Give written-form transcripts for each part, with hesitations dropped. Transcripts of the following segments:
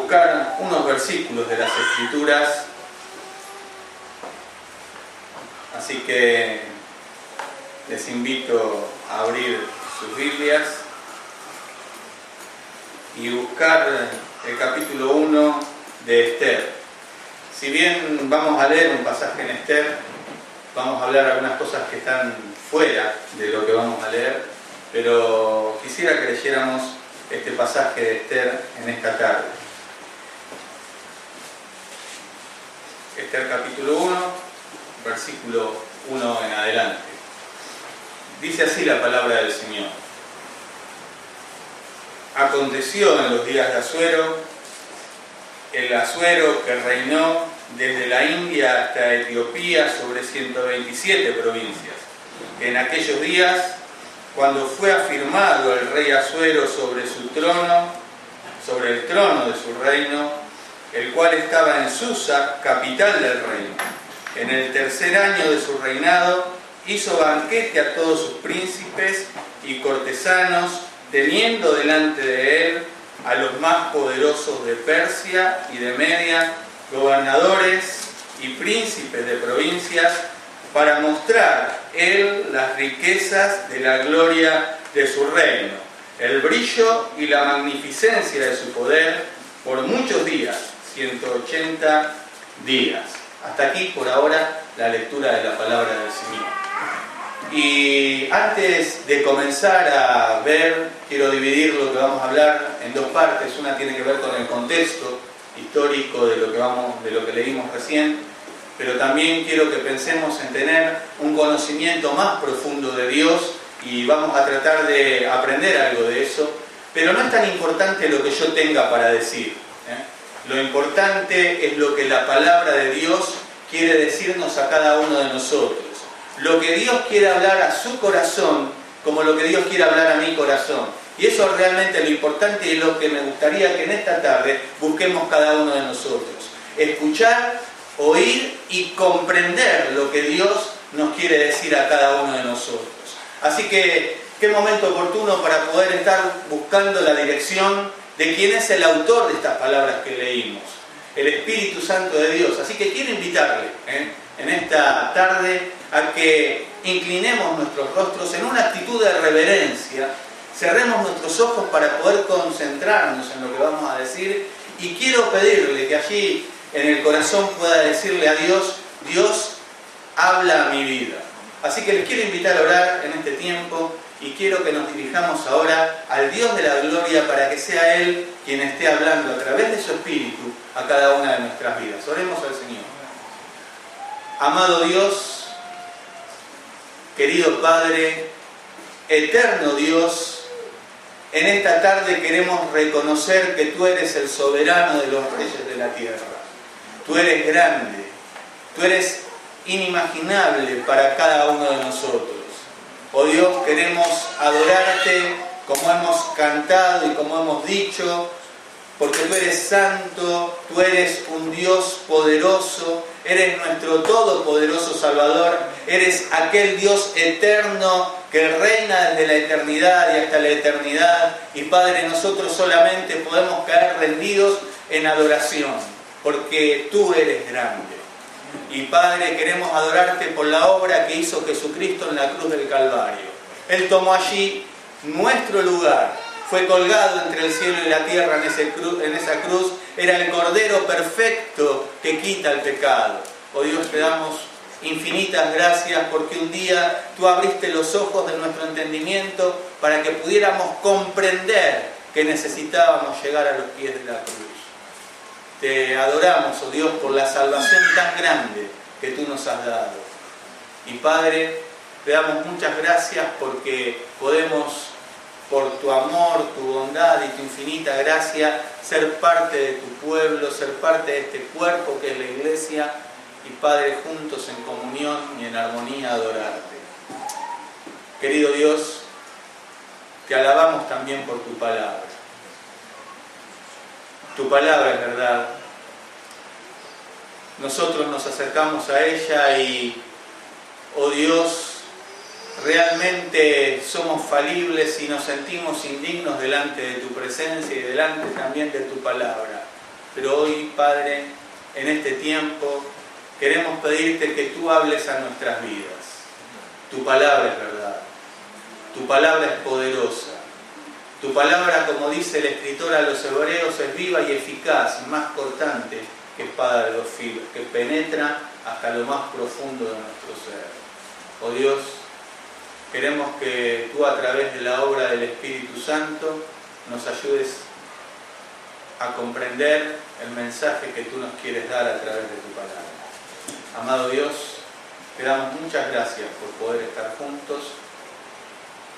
Buscar unos versículos de las Escrituras, así que les invito a abrir sus Biblias y buscar el capítulo 1 de Esther. Si bien vamos a leer un pasaje en Esther, vamos a hablar algunas cosas que están fuera de lo que vamos a leer, pero quisiera que leyéramos este pasaje de Esther en esta tarde. Esther capítulo 1, versículo 1 en adelante. Dice así la palabra del Señor. Aconteció en los días de Asuero, el Asuero que reinó desde la India hasta Etiopía sobre 127 provincias. En aquellos días, cuando fue afirmado el rey Asuero sobre su trono, sobre el trono de su reino, el cual estaba en Susa, capital del reino. En el tercer año de su reinado, hizo banquete a todos sus príncipes y cortesanos, teniendo delante de él a los más poderosos de Persia y de Media, gobernadores y príncipes de provincias, para mostrar él las riquezas de la gloria de su reino, el brillo y la magnificencia de su poder, por muchos días, 180 días. Hasta aquí, por ahora, la lectura de la palabra del Señor. Y antes de comenzar a ver, quiero dividir lo que vamos a hablar en dos partes. Una tiene que ver con el contexto histórico de lo que leímos recién, pero también quiero que pensemos en tener un conocimiento más profundo de Dios y vamos a tratar de aprender algo de eso. Pero no es tan importante lo que yo tenga para decir. Lo importante es lo que la palabra de Dios quiere decirnos a cada uno de nosotros. Lo que Dios quiere hablar a su corazón, como lo que Dios quiere hablar a mi corazón. Y eso es realmente lo importante y lo que me gustaría que en esta tarde busquemos cada uno de nosotros. Escuchar, oír y comprender lo que Dios nos quiere decir a cada uno de nosotros. Así que, qué momento oportuno para poder estar buscando la dirección de quién es el autor de estas palabras que leímos, el Espíritu Santo de Dios. Así que quiero invitarle en esta tarde a que inclinemos nuestros rostros en una actitud de reverencia, cerremos nuestros ojos para poder concentrarnos en lo que vamos a decir, y quiero pedirle que allí en el corazón pueda decirle a Dios: Dios, habla a mi vida. Así que les quiero invitar a orar en este tiempo y quiero que nos dirijamos ahora al Dios de la gloria para que sea Él quien esté hablando a través de su Espíritu a cada una de nuestras vidas. Oremos al Señor. Amado Dios, querido Padre, eterno Dios, en esta tarde queremos reconocer que Tú eres el soberano de los reyes de la tierra. Tú eres grande, Tú eres inimaginable para cada uno de nosotros. Oh Dios, queremos adorarte como hemos cantado y como hemos dicho, porque Tú eres santo, Tú eres un Dios poderoso, eres nuestro todopoderoso Salvador, eres aquel Dios eterno que reina desde la eternidad y hasta la eternidad. Y Padre, nosotros solamente podemos caer rendidos en adoración, porque Tú eres grande. Y Padre, queremos adorarte por la obra que hizo Jesucristo en la cruz del Calvario. Él tomó allí nuestro lugar, fue colgado entre el cielo y la tierra en esa cruz, era el Cordero perfecto que quita el pecado. Oh Dios, te damos infinitas gracias porque un día Tú abriste los ojos de nuestro entendimiento para que pudiéramos comprender que necesitábamos llegar a los pies de la cruz. Te adoramos, oh Dios, por la salvación tan grande que Tú nos has dado. Y Padre, te damos muchas gracias porque podemos, por Tu amor, Tu bondad y Tu infinita gracia, ser parte de Tu pueblo, ser parte de este cuerpo que es la Iglesia, y Padre, juntos en comunión y en armonía adorarte. Querido Dios, te alabamos también por Tu palabra. Tu palabra es verdad. Nosotros nos acercamos a ella y, oh Dios, realmente somos falibles y nos sentimos indignos delante de Tu presencia y delante también de Tu palabra. Pero hoy, Padre, en este tiempo, queremos pedirte que tú hables a nuestras vidas. Tu palabra es verdad. Tu palabra es poderosa. Tu palabra, como dice el escritor a los hebreos, es viva y eficaz, más cortante que espada de dos filos, que penetra hasta lo más profundo de nuestro ser. Oh Dios, queremos que tú, a través de la obra del Espíritu Santo, nos ayudes a comprender el mensaje que tú nos quieres dar a través de tu palabra. Amado Dios, te damos muchas gracias por poder estar juntos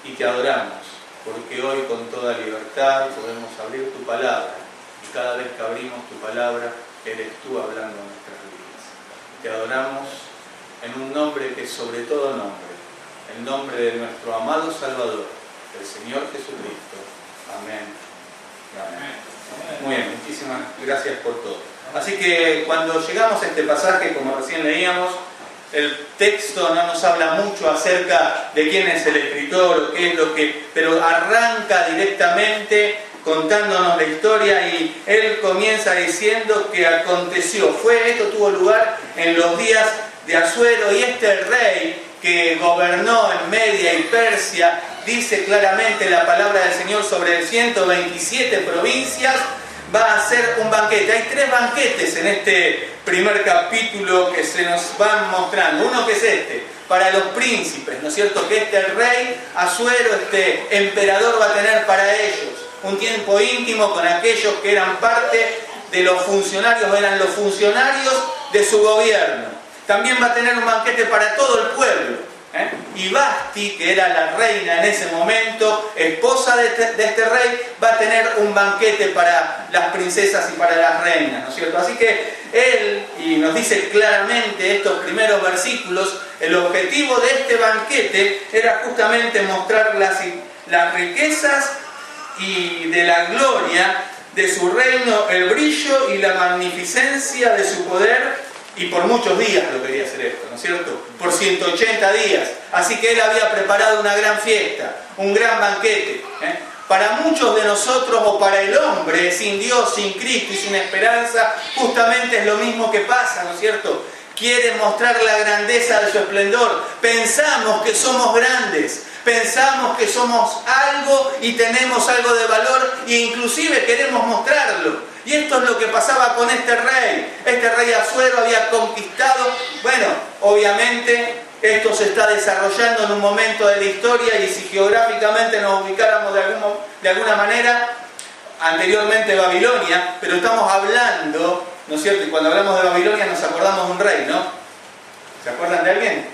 y te adoramos, porque hoy con toda libertad podemos abrir tu palabra, y cada vez que abrimos tu palabra, eres tú hablando a nuestras vidas. Te adoramos en un nombre que es sobre todo nombre, el nombre de nuestro amado Salvador, el Señor Jesucristo. Amén. Amén. Muy bien, muchísimas gracias por todo. Así que cuando llegamos a este pasaje, como recién leíamos, el texto no nos habla mucho acerca de quién es el escritor o qué es lo que, pero arranca directamente contándonos la historia, y él comienza diciendo que aconteció. Esto tuvo lugar en los días de Asuero, y este rey que gobernó en Media y Persia, dice claramente la palabra del Señor, sobre 127 provincias, va a hacer un banquete. Hay 3 banquetes en este primer capítulo que se nos van mostrando. Uno que es para los príncipes, ¿no es cierto? Que el rey Asuero, emperador, va a tener para ellos un tiempo íntimo con aquellos que eran parte de los funcionarios, eran los funcionarios de su gobierno. También va a tener un banquete para todo el pueblo. Y Vasti, que era la reina en ese momento, esposa de este rey, va a tener un banquete para las princesas y para las reinas, ¿no es cierto? Así que él, y nos dice claramente estos primeros versículos, el objetivo de este banquete era justamente mostrar las riquezas y de la gloria de su reino, el brillo y la magnificencia de su poder. Y por muchos días lo quería hacer esto, ¿no es cierto? Por 180 días. Así que él había preparado una gran fiesta, un gran banquete. Para muchos de nosotros, o para el hombre sin Dios, sin Cristo y sin esperanza, justamente es lo mismo que pasa, ¿no es cierto? Quiere mostrar la grandeza de su esplendor. Pensamos que somos grandes, pensamos que somos algo y tenemos algo de valor, e inclusive queremos mostrarlo. Y esto es lo que pasaba con este rey. Este rey Asuero había conquistado, bueno, obviamente esto se está desarrollando en un momento de la historia, y si geográficamente nos ubicáramos de alguna manera, anteriormente Babilonia, pero estamos hablando, ¿no es cierto? Y cuando hablamos de Babilonia nos acordamos de un rey, ¿no? ¿Se acuerdan de alguien?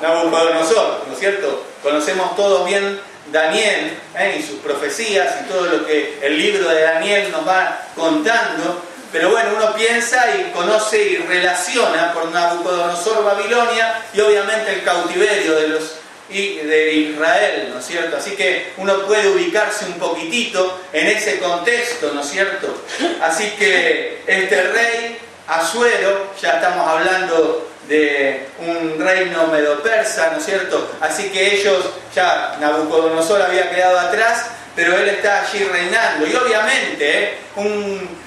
Nabucodonosor, ¿no es cierto? Conocemos todos bien Daniel y sus profecías y todo lo que el libro de Daniel nos va contando, pero bueno, uno piensa y conoce y relaciona por Nabucodonosor Babilonia, y obviamente el cautiverio de Israel, ¿no es cierto? Así que uno puede ubicarse un poquitito en ese contexto, ¿no es cierto? Así que este rey Asuero, ya estamos hablando de un reino medo-persa, ¿no es cierto? Así que ellos, ya Nabucodonosor había quedado atrás, pero él está allí reinando. Y obviamente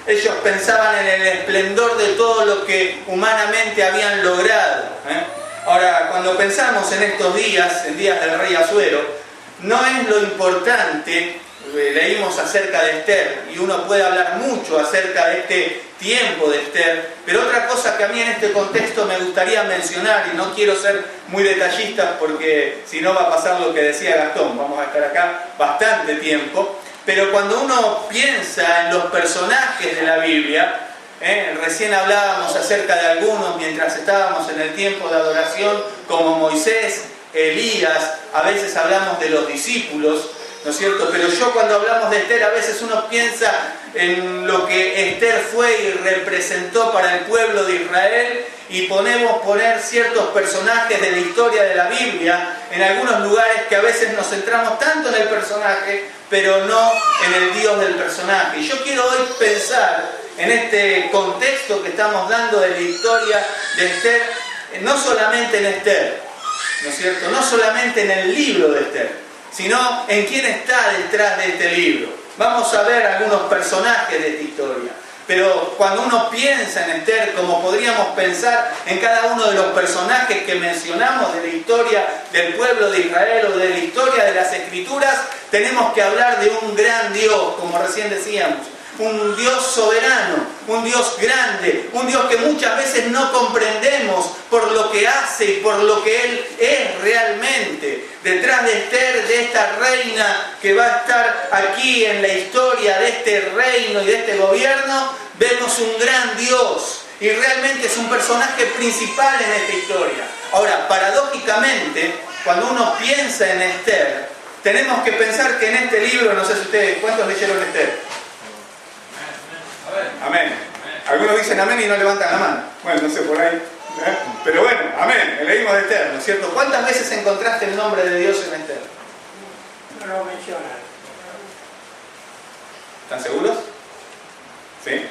ellos pensaban en el esplendor de todo lo que humanamente habían logrado. Ahora, cuando pensamos en estos días, en días del rey Asuero, no es lo importante. Leímos acerca de Esther, y uno puede hablar mucho acerca de este tiempo de Esther, pero otra cosa que a mí en este contexto me gustaría mencionar, y no quiero ser muy detallista porque si no va a pasar lo que decía Gastón, vamos a estar acá bastante tiempo, pero cuando uno piensa en los personajes de la Biblia, recién hablábamos acerca de algunos mientras estábamos en el tiempo de adoración, como Moisés, Elías, a veces hablamos de los discípulos, ¿no es cierto? Pero yo, cuando hablamos de Esther, a veces uno piensa en lo que Esther fue y representó para el pueblo de Israel, y poner ciertos personajes de la historia de la Biblia en algunos lugares que a veces nos centramos tanto en el personaje, pero no en el Dios del personaje. Y yo quiero hoy pensar en este contexto que estamos dando de la historia de Esther, no solamente en Esther, ¿no es cierto? No solamente en el libro de Esther, sino en quién está detrás de este libro. Vamos a ver algunos personajes de esta historia. Pero cuando uno piensa en Esther, como podríamos pensar en cada uno de los personajes que mencionamos de la historia del pueblo de Israel o de la historia de las Escrituras, tenemos que hablar de un gran Dios, como recién decíamos. Un Dios soberano, un Dios grande, un Dios que muchas veces no comprendemos por lo que hace y por lo que Él es realmente. Detrás de Esther, de esta reina que va a estar aquí en la historia de este reino y de este gobierno, vemos un gran Dios y realmente es un personaje principal en esta historia. Ahora, paradójicamente, cuando uno piensa en Esther, tenemos que pensar que en este libro, no sé si ustedes, ¿cuántos leyeron Esther? Amén. Algunos dicen amén y no levantan la mano. Bueno, no sé por ahí. Pero bueno, amén. Leímos de Esther, ¿no es cierto? ¿Cuántas veces encontraste el nombre de Dios en Esther? No lo mencionan. ¿Están seguros? ¿Sí?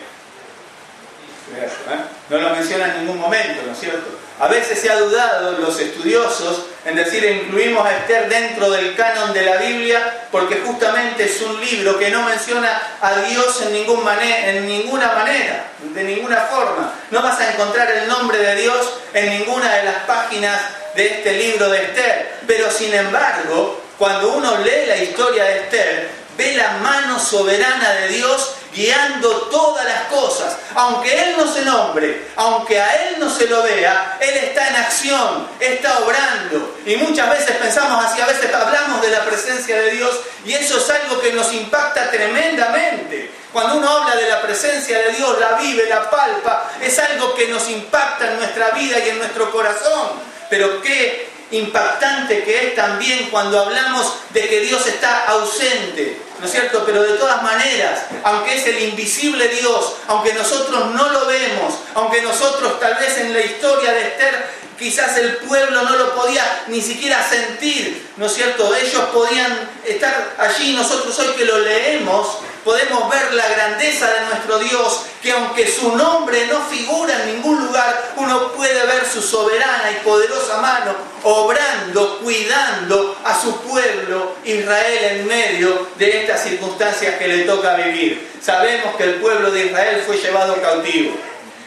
No lo menciona en ningún momento, ¿no es cierto? A veces se ha dudado los estudiosos en decir incluimos a Esther dentro del canon de la Biblia porque justamente es un libro que no menciona a Dios en ninguna manera, de ninguna forma. No vas a encontrar el nombre de Dios en ninguna de las páginas de este libro de Esther. Pero sin embargo, cuando uno lee la historia de Esther, ve la mano soberana de Dios guiando todas las cosas. Aunque Él no se nombre, aunque a Él no se lo vea, Él está en acción, está obrando. Y muchas veces pensamos así, a veces hablamos de la presencia de Dios y eso es algo que nos impacta tremendamente. Cuando uno habla de la presencia de Dios, la vive, la palpa, es algo que nos impacta en nuestra vida y en nuestro corazón. Pero qué impactante que es también cuando hablamos de que Dios está ausente, ¿no es cierto? Pero de todas maneras, aunque es el invisible Dios, aunque nosotros no lo vemos, aunque nosotros tal vez en la historia de Esther quizás el pueblo no lo podía ni siquiera sentir, ¿no es cierto? Ellos podían estar allí, nosotros hoy que lo leemos, podemos ver la grandeza de nuestro Dios, que aunque su nombre no figura en ningún lugar, uno puede ver su soberana y poderosa mano obrando, cuidando a su pueblo Israel en medio de estas circunstancias que le toca vivir. Sabemos que el pueblo de Israel fue llevado cautivo.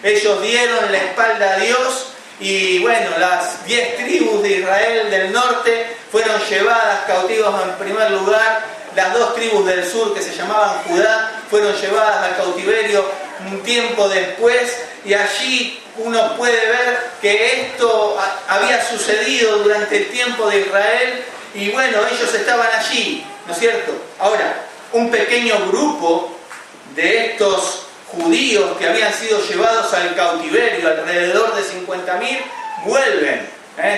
Ellos dieron la espalda a Dios y bueno, las 10 tribus de Israel del norte fueron llevadas cautivos en primer lugar. Las 2 tribus del sur que se llamaban Judá fueron llevadas al cautiverio un tiempo después y allí uno puede ver que esto había sucedido durante el tiempo de Israel y bueno, ellos estaban allí, ¿no es cierto? Ahora, un pequeño grupo de estos judíos que habían sido llevados al cautiverio, alrededor de 50.000, vuelven.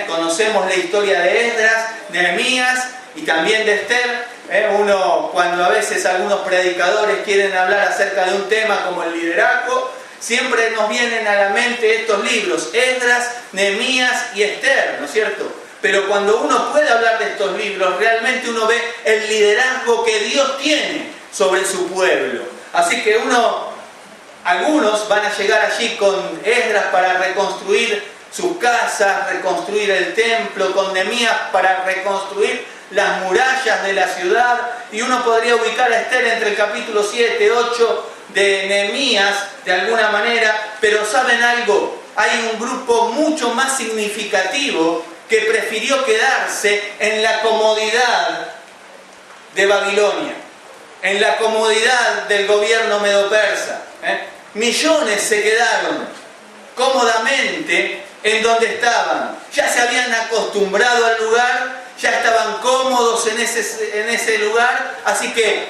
Conocemos la historia de Esdras, Nehemías y también de Esther. Uno, cuando a veces algunos predicadores quieren hablar acerca de un tema como el liderazgo, siempre nos vienen a la mente estos libros, Esdras, Nehemías y Esther, ¿no es cierto? Pero cuando uno puede hablar de estos libros, realmente uno ve el liderazgo que Dios tiene sobre su pueblo. Así que algunos van a llegar allí con Esdras para reconstruir sus casas, reconstruir el templo, con Nehemías para reconstruir las murallas de la ciudad, y uno podría ubicar a Esther entre el capítulo 7, 8 de Nehemías de alguna manera, pero ¿saben algo? Hay un grupo mucho más significativo que prefirió quedarse en la comodidad de Babilonia, en la comodidad del gobierno medo-persa. Millones se quedaron cómodamente en donde estaban, ya se habían acostumbrado al lugar, ya estaban cómodos en ese lugar, así que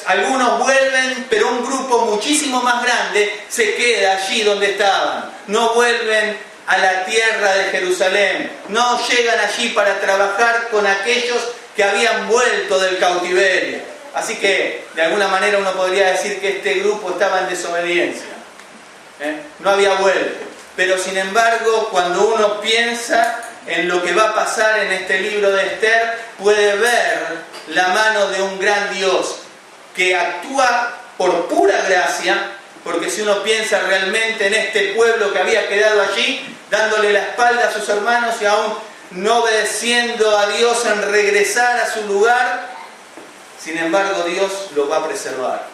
algunos vuelven, pero un grupo muchísimo más grande se queda allí donde estaban. No vuelven a la tierra de Jerusalén, no llegan allí para trabajar con aquellos que habían vuelto del cautiverio. Así que, de alguna manera uno podría decir que este grupo estaba en desobediencia. No había vuelto. Pero sin embargo, cuando uno piensa en lo que va a pasar en este libro de Esther, puede ver la mano de un gran Dios que actúa por pura gracia, porque si uno piensa realmente en este pueblo que había quedado allí, dándole la espalda a sus hermanos y aún no obedeciendo a Dios en regresar a su lugar, sin embargo Dios lo va a preservar.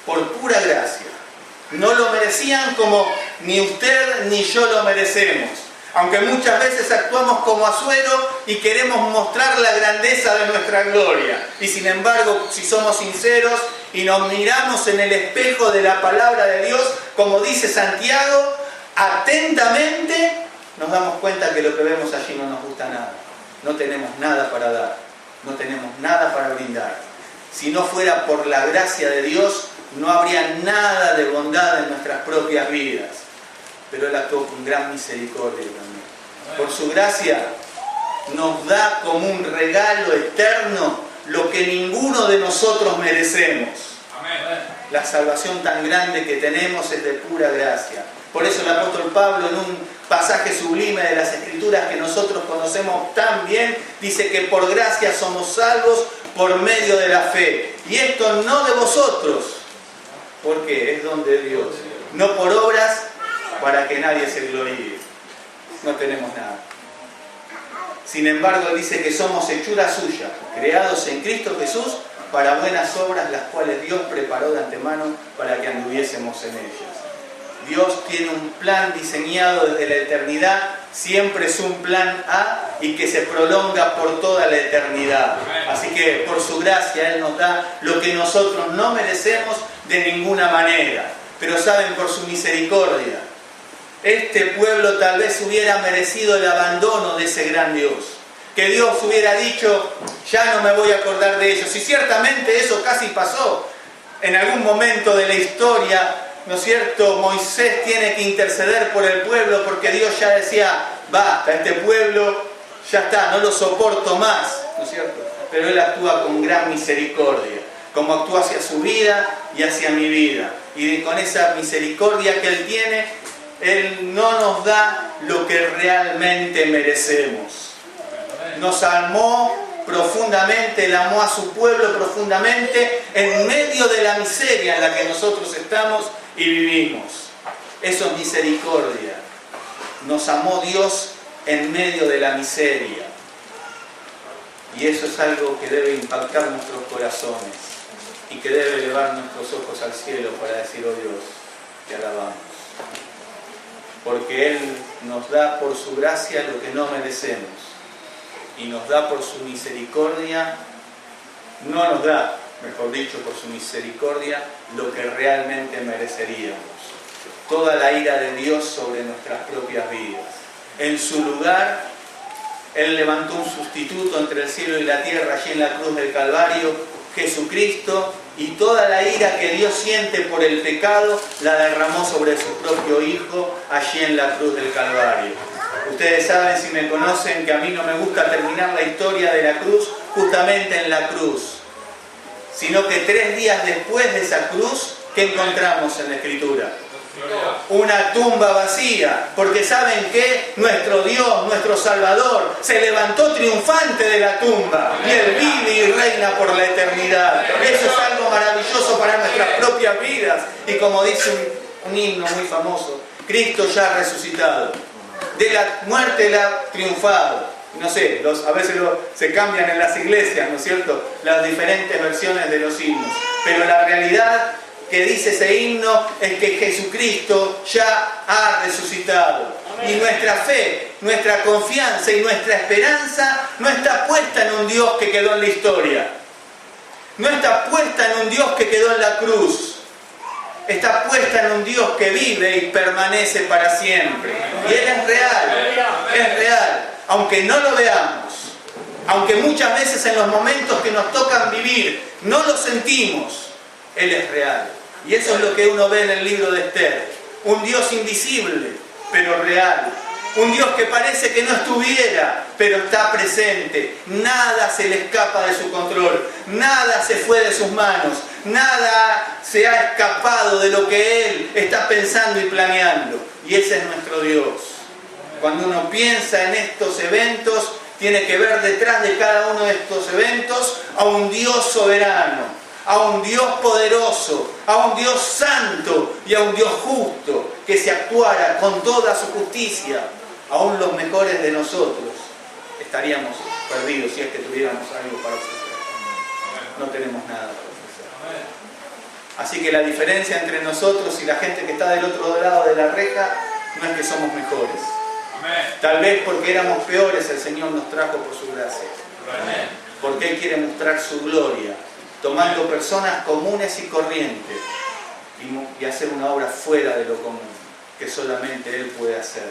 por pura gracia. No lo merecían como ni usted ni yo lo merecemos. Aunque muchas veces actuamos como Asuero y queremos mostrar la grandeza de nuestra gloria. Y sin embargo, si somos sinceros y nos miramos en el espejo de la palabra de Dios, como dice Santiago, atentamente nos damos cuenta que lo que vemos allí no nos gusta nada. No tenemos nada para dar, no tenemos nada para brindar. Si no fuera por la gracia de Dios, no habría nada de bondad en nuestras propias vidas. Pero Él actuó con gran misericordia también. Por su gracia nos da como un regalo eterno lo que ninguno de nosotros merecemos. La salvación tan grande que tenemos es de pura gracia. Por eso el apóstol Pablo, en un pasaje sublime de las Escrituras que nosotros conocemos tan bien, dice que por gracia somos salvos por medio de la fe. Y esto no de vosotros, porque es don de Dios. No por obras, para que nadie se gloríe. No tenemos nada. Sin embargo, dice que somos hechura suya, creados en Cristo Jesús para buenas obras, las cuales Dios preparó de antemano para que anduviésemos en ellas. Dios tiene un plan diseñado desde la eternidad, siempre es un plan A y que se prolonga por toda la eternidad. Así que por su gracia Él nos da lo que nosotros no merecemos de ninguna manera. Pero saben, por su misericordia, este pueblo tal vez hubiera merecido el abandono de ese gran Dios. Que Dios hubiera dicho, ya no me voy a acordar de ellos. Y ciertamente eso casi pasó. En algún momento de la historia, ¿no es cierto?, Moisés tiene que interceder por el pueblo porque Dios ya decía, basta, este pueblo ya está, no lo soporto más, ¿no es cierto? Pero Él actúa con gran misericordia, como actúa hacia su vida y hacia mi vida. Y con esa misericordia que Él tiene, Él no nos da lo que realmente merecemos. Nos amó profundamente, Él amó a su pueblo profundamente en medio de la miseria en la que nosotros estamos y vivimos. Eso es misericordia. Nos amó Dios en medio de la miseria. Y eso es algo que debe impactar nuestros corazones y que debe elevar nuestros ojos al cielo para decir, oh Dios, te alabamos. Porque Él nos da por su gracia lo que no merecemos. Y nos da por su misericordia, no nos da, mejor dicho, por su misericordia, lo que realmente mereceríamos. Toda la ira de Dios sobre nuestras propias vidas. En su lugar, Él levantó un sustituto entre el cielo y la tierra, allí en la cruz del Calvario, Jesucristo, y toda la ira que Dios siente por el pecado, la derramó sobre su propio Hijo, allí en la cruz del Calvario. Ustedes saben, si me conocen, que a mí no me gusta terminar la historia de la cruz justamente en la cruz, sino que 3 días después de esa cruz, ¿qué encontramos en la Escritura? Una tumba vacía, porque ¿saben qué? Nuestro Dios, nuestro Salvador, se levantó triunfante de la tumba y Él vive y reina por la eternidad. Eso es algo maravilloso para nuestras propias vidas. Y como dice un himno muy famoso, Cristo ya ha resucitado. De la muerte Él ha triunfado. No sé, a veces se cambian en las iglesias, ¿no es cierto?, las diferentes versiones de los himnos. Pero la realidad que dice ese himno es que Jesucristo ya ha resucitado. Y nuestra fe, nuestra confianza y nuestra esperanza no está puesta en un Dios que quedó en la historia. No está puesta en un Dios que quedó en la cruz. Está puesta en un Dios que vive y permanece para siempre. Y Él es real, aunque no lo veamos, aunque muchas veces en los momentos que nos tocan vivir no lo sentimos, Él es real. Y eso es lo que uno ve en el libro de Esther. Un Dios invisible, pero real. Un Dios que parece que no estuviera, pero está presente. Nada se le escapa de su control. Nada se fue de sus manos. Nada se ha escapado de lo que Él está pensando y planeando. Y ese es nuestro Dios. Cuando uno piensa en estos eventos, tiene que ver detrás de cada uno de estos eventos a un Dios soberano, a un Dios poderoso, a un Dios santo y a un Dios justo, que si actuara con toda su justicia, aún los mejores de nosotros estaríamos perdidos si es que tuviéramos algo para ofrecer. No tenemos nada para ofrecer. Así que la diferencia entre nosotros y la gente que está del otro lado de la reja no es que somos mejores. Amén. Tal vez porque éramos peores, el Señor nos trajo por su gracia. Amén. Porque Él quiere mostrar su gloria, tomando personas comunes y corrientes y hacer una obra fuera de lo común, que solamente Él puede hacer.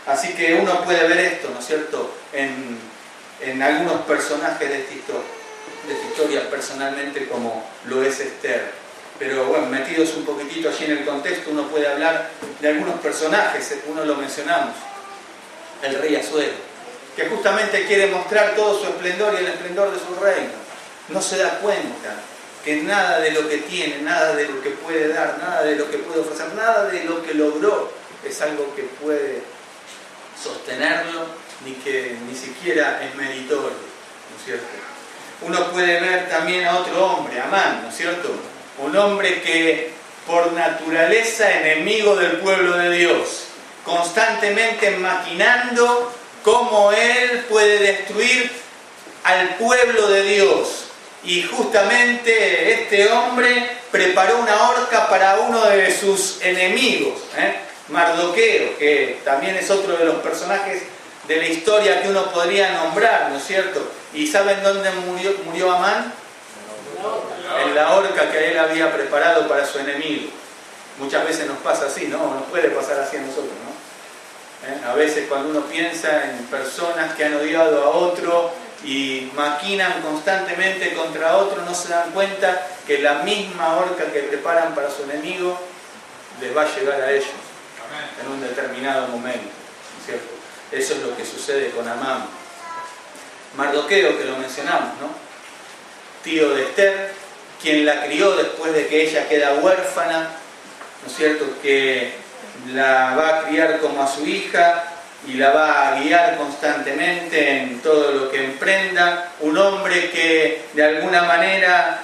Así que uno puede ver esto, ¿no es cierto?, en algunos personajes de esta historia, personalmente, como lo es Esther. Pero bueno, metidos un poquitito allí en el contexto, uno puede hablar de algunos personajes. Uno lo mencionamos, el rey Asuero, que justamente quiere mostrar todo su esplendor y el esplendor de su reino. No se da cuenta que nada de lo que tiene, nada de lo que puede dar, nada de lo que puede ofrecer, nada de lo que logró es algo que puede sostenerlo, ni que ni siquiera es meritorio, ¿no es cierto? Uno puede ver también a otro hombre, Amán, ¿no es cierto? Un hombre que por naturaleza enemigo del pueblo de Dios, constantemente maquinando cómo él puede destruir al pueblo de Dios. Y justamente este hombre preparó una horca para uno de sus enemigos, Mardoqueo, que también es otro de los personajes de la historia que uno podría nombrar, ¿no es cierto? ¿Y saben dónde murió Amán? En la horca que él había preparado para su enemigo. Muchas veces nos pasa así, ¿no? Nos puede pasar así a nosotros, ¿no? A veces cuando uno piensa en personas que han odiado a otro y maquinan constantemente contra otro, no se dan cuenta que la misma horca que preparan para su enemigo les va a llegar a ellos en un determinado momento, ¿no es cierto? Eso es lo que sucede con Amán. Mardoqueo, que lo mencionamos, ¿no? Tío de Esther, quien la crió después de que ella queda huérfana, ¿no es cierto?, que la va a criar como a su hija y la va a guiar constantemente en todo lo que emprenda. Un hombre que de alguna manera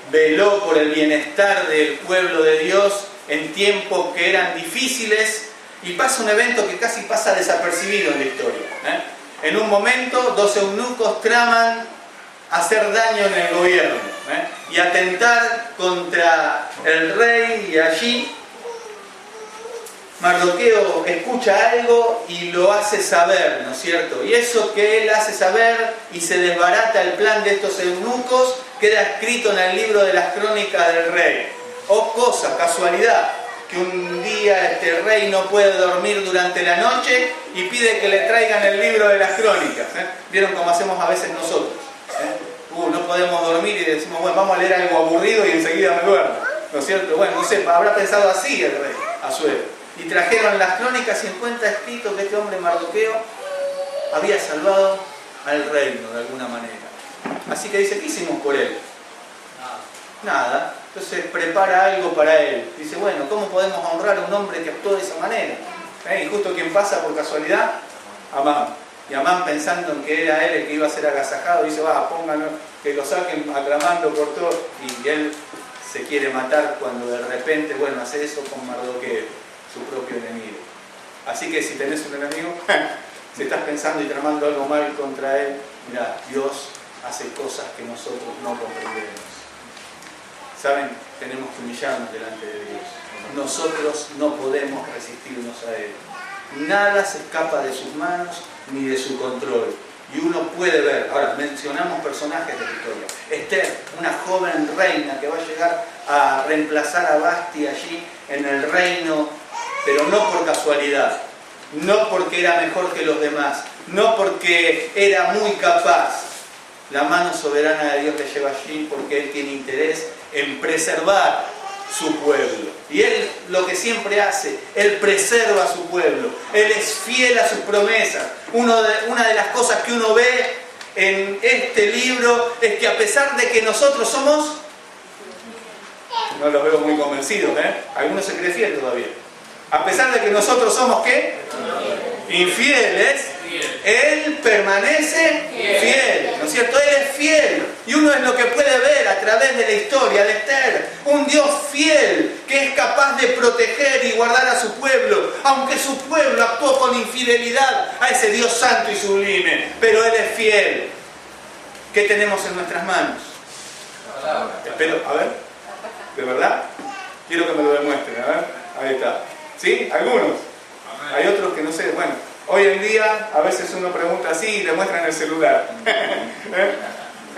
veló por el bienestar del pueblo de Dios en tiempos que eran difíciles, y pasa un evento que casi pasa desapercibido en la historia. En un momento, 2 eunucos traman hacer daño en el gobierno y atentar contra el rey, y allí Mardoqueo escucha algo y lo hace saber, ¿no es cierto? Y eso que él hace saber y se desbarata el plan de estos eunucos queda escrito en el libro de las crónicas del rey. Oh cosa, casualidad, que un día este rey no puede dormir durante la noche y pide que le traigan el libro de las crónicas. ¿Vieron cómo hacemos a veces nosotros? No podemos dormir y decimos, bueno, vamos a leer algo aburrido y enseguida me duermo, ¿no es cierto? Bueno, no sé, habrá pensado así el rey Asuero. Y trajeron las crónicas y encuentra escrito que este hombre Mardoqueo había salvado al reino de alguna manera. Así que dice, ¿qué hicimos por él? Nada. Entonces prepara algo para él. Dice, bueno, ¿cómo podemos honrar a un hombre que actuó de esa manera? Y justo quien pasa por casualidad, Amán. Y Amán, pensando en que era él el que iba a ser agasajado, dice, pónganlo, que lo saquen aclamando por todo. Y él se quiere matar cuando de repente, bueno, hace eso con Mardoqueo, su propio enemigo. Así que si tenés un enemigo, si estás pensando y tramando algo mal contra él, mirá, Dios hace cosas que nosotros no comprendemos. ¿Saben? Tenemos que humillarnos delante de Dios. Nosotros no podemos resistirnos a Él. Nada se escapa de sus manos ni de su control. Y uno puede ver, ahora mencionamos personajes de la historia. Esther, una joven reina que va a llegar a reemplazar a Basti allí en el reino, pero no por casualidad, no porque era mejor que los demás, no porque era muy capaz. La mano soberana de Dios le lleva allí porque Él tiene interés en preservar su pueblo. Y Él lo que siempre hace, Él preserva a su pueblo. Él es fiel a sus promesas. Una de las cosas que uno ve en este libro es que a pesar de que nosotros somos, no los veo muy convencidos, algunos se creen fieles todavía. A pesar de que nosotros somos ¿qué? Infieles, Él permanece fiel, ¿no es cierto? Él es fiel. Y uno es lo que puede ver a través de la historia de Esther. Un Dios fiel que es capaz de proteger y guardar a su pueblo, aunque su pueblo actuó con infidelidad a ese Dios santo y sublime. Pero Él es fiel. ¿Qué tenemos en nuestras manos? Espero, a ver. ¿De verdad? Quiero que me lo demuestren, a ver. Ahí está. ¿Sí? ¿Algunos? Hay otros que no sé. Bueno, hoy en día a veces uno pregunta así y le muestran el celular.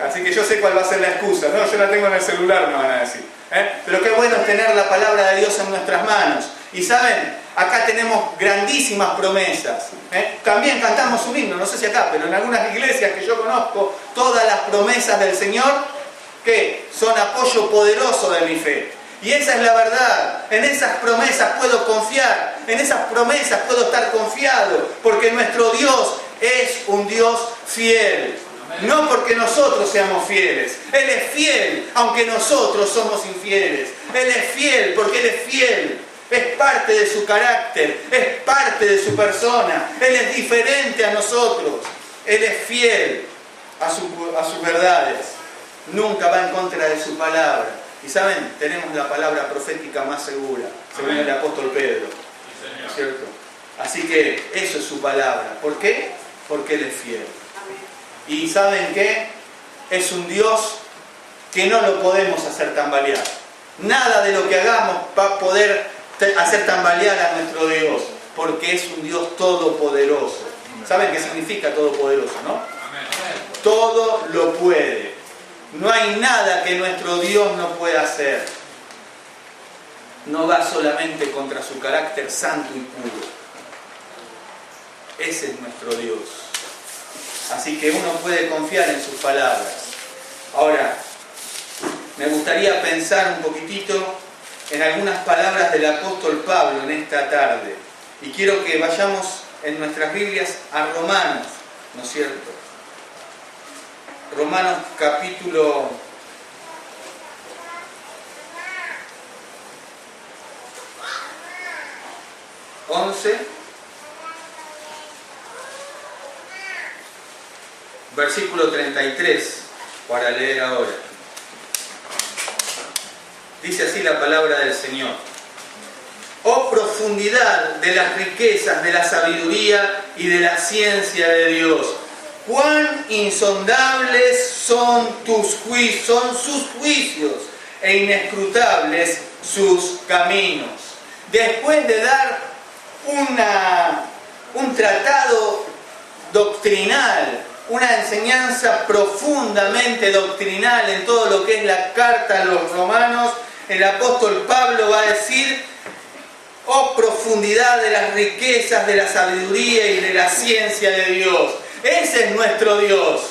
Así que yo sé cuál va a ser la excusa. No, yo la tengo en el celular, me van a decir. Pero qué bueno es tener la palabra de Dios en nuestras manos. Y saben, acá tenemos grandísimas promesas. También cantamos un himno, no sé si acá, pero en algunas iglesias que yo conozco, todas las promesas del Señor, que son apoyo poderoso de mi fe. Y esa es la verdad. En esas promesas puedo confiar, en esas promesas puedo estar confiado, porque nuestro Dios es un Dios fiel. No porque nosotros seamos fieles. Él es fiel, aunque nosotros somos infieles. Él es fiel porque Él es fiel. Es parte de su carácter, es parte de su persona. Él es diferente a nosotros. Él es fiel a sus verdades. Nunca va en contra de su palabra. Y saben, tenemos la palabra profética más segura, según el apóstol Pedro. ¿No es cierto? Así que eso es su palabra. ¿Por qué? Porque Él es fiel. Y ¿saben qué? Es un Dios que no lo podemos hacer tambalear. Nada de lo que hagamos va a poder hacer tambalear a nuestro Dios, porque es un Dios todopoderoso. ¿Saben qué significa todopoderoso, no? Todo lo puede. No hay nada que nuestro Dios no pueda hacer. No va solamente contra su carácter santo y puro. Ese es nuestro Dios. Así que uno puede confiar en sus palabras. Ahora, me gustaría pensar un poquitito en algunas palabras del apóstol Pablo en esta tarde. Y quiero que vayamos en nuestras Biblias a Romanos, ¿no es cierto? Romanos capítulo 11, versículo 33, para leer ahora. Dice así la palabra del Señor. Oh profundidad de las riquezas, de la sabiduría y de la ciencia de Dios. Cuán insondables son sus juicios e inescrutables sus caminos. Después de dar un tratado doctrinal, una enseñanza profundamente doctrinal en todo lo que es la carta a los romanos, el apóstol Pablo va a decir: oh profundidad de las riquezas, de la sabiduría y de la ciencia de Dios. Ese es nuestro Dios.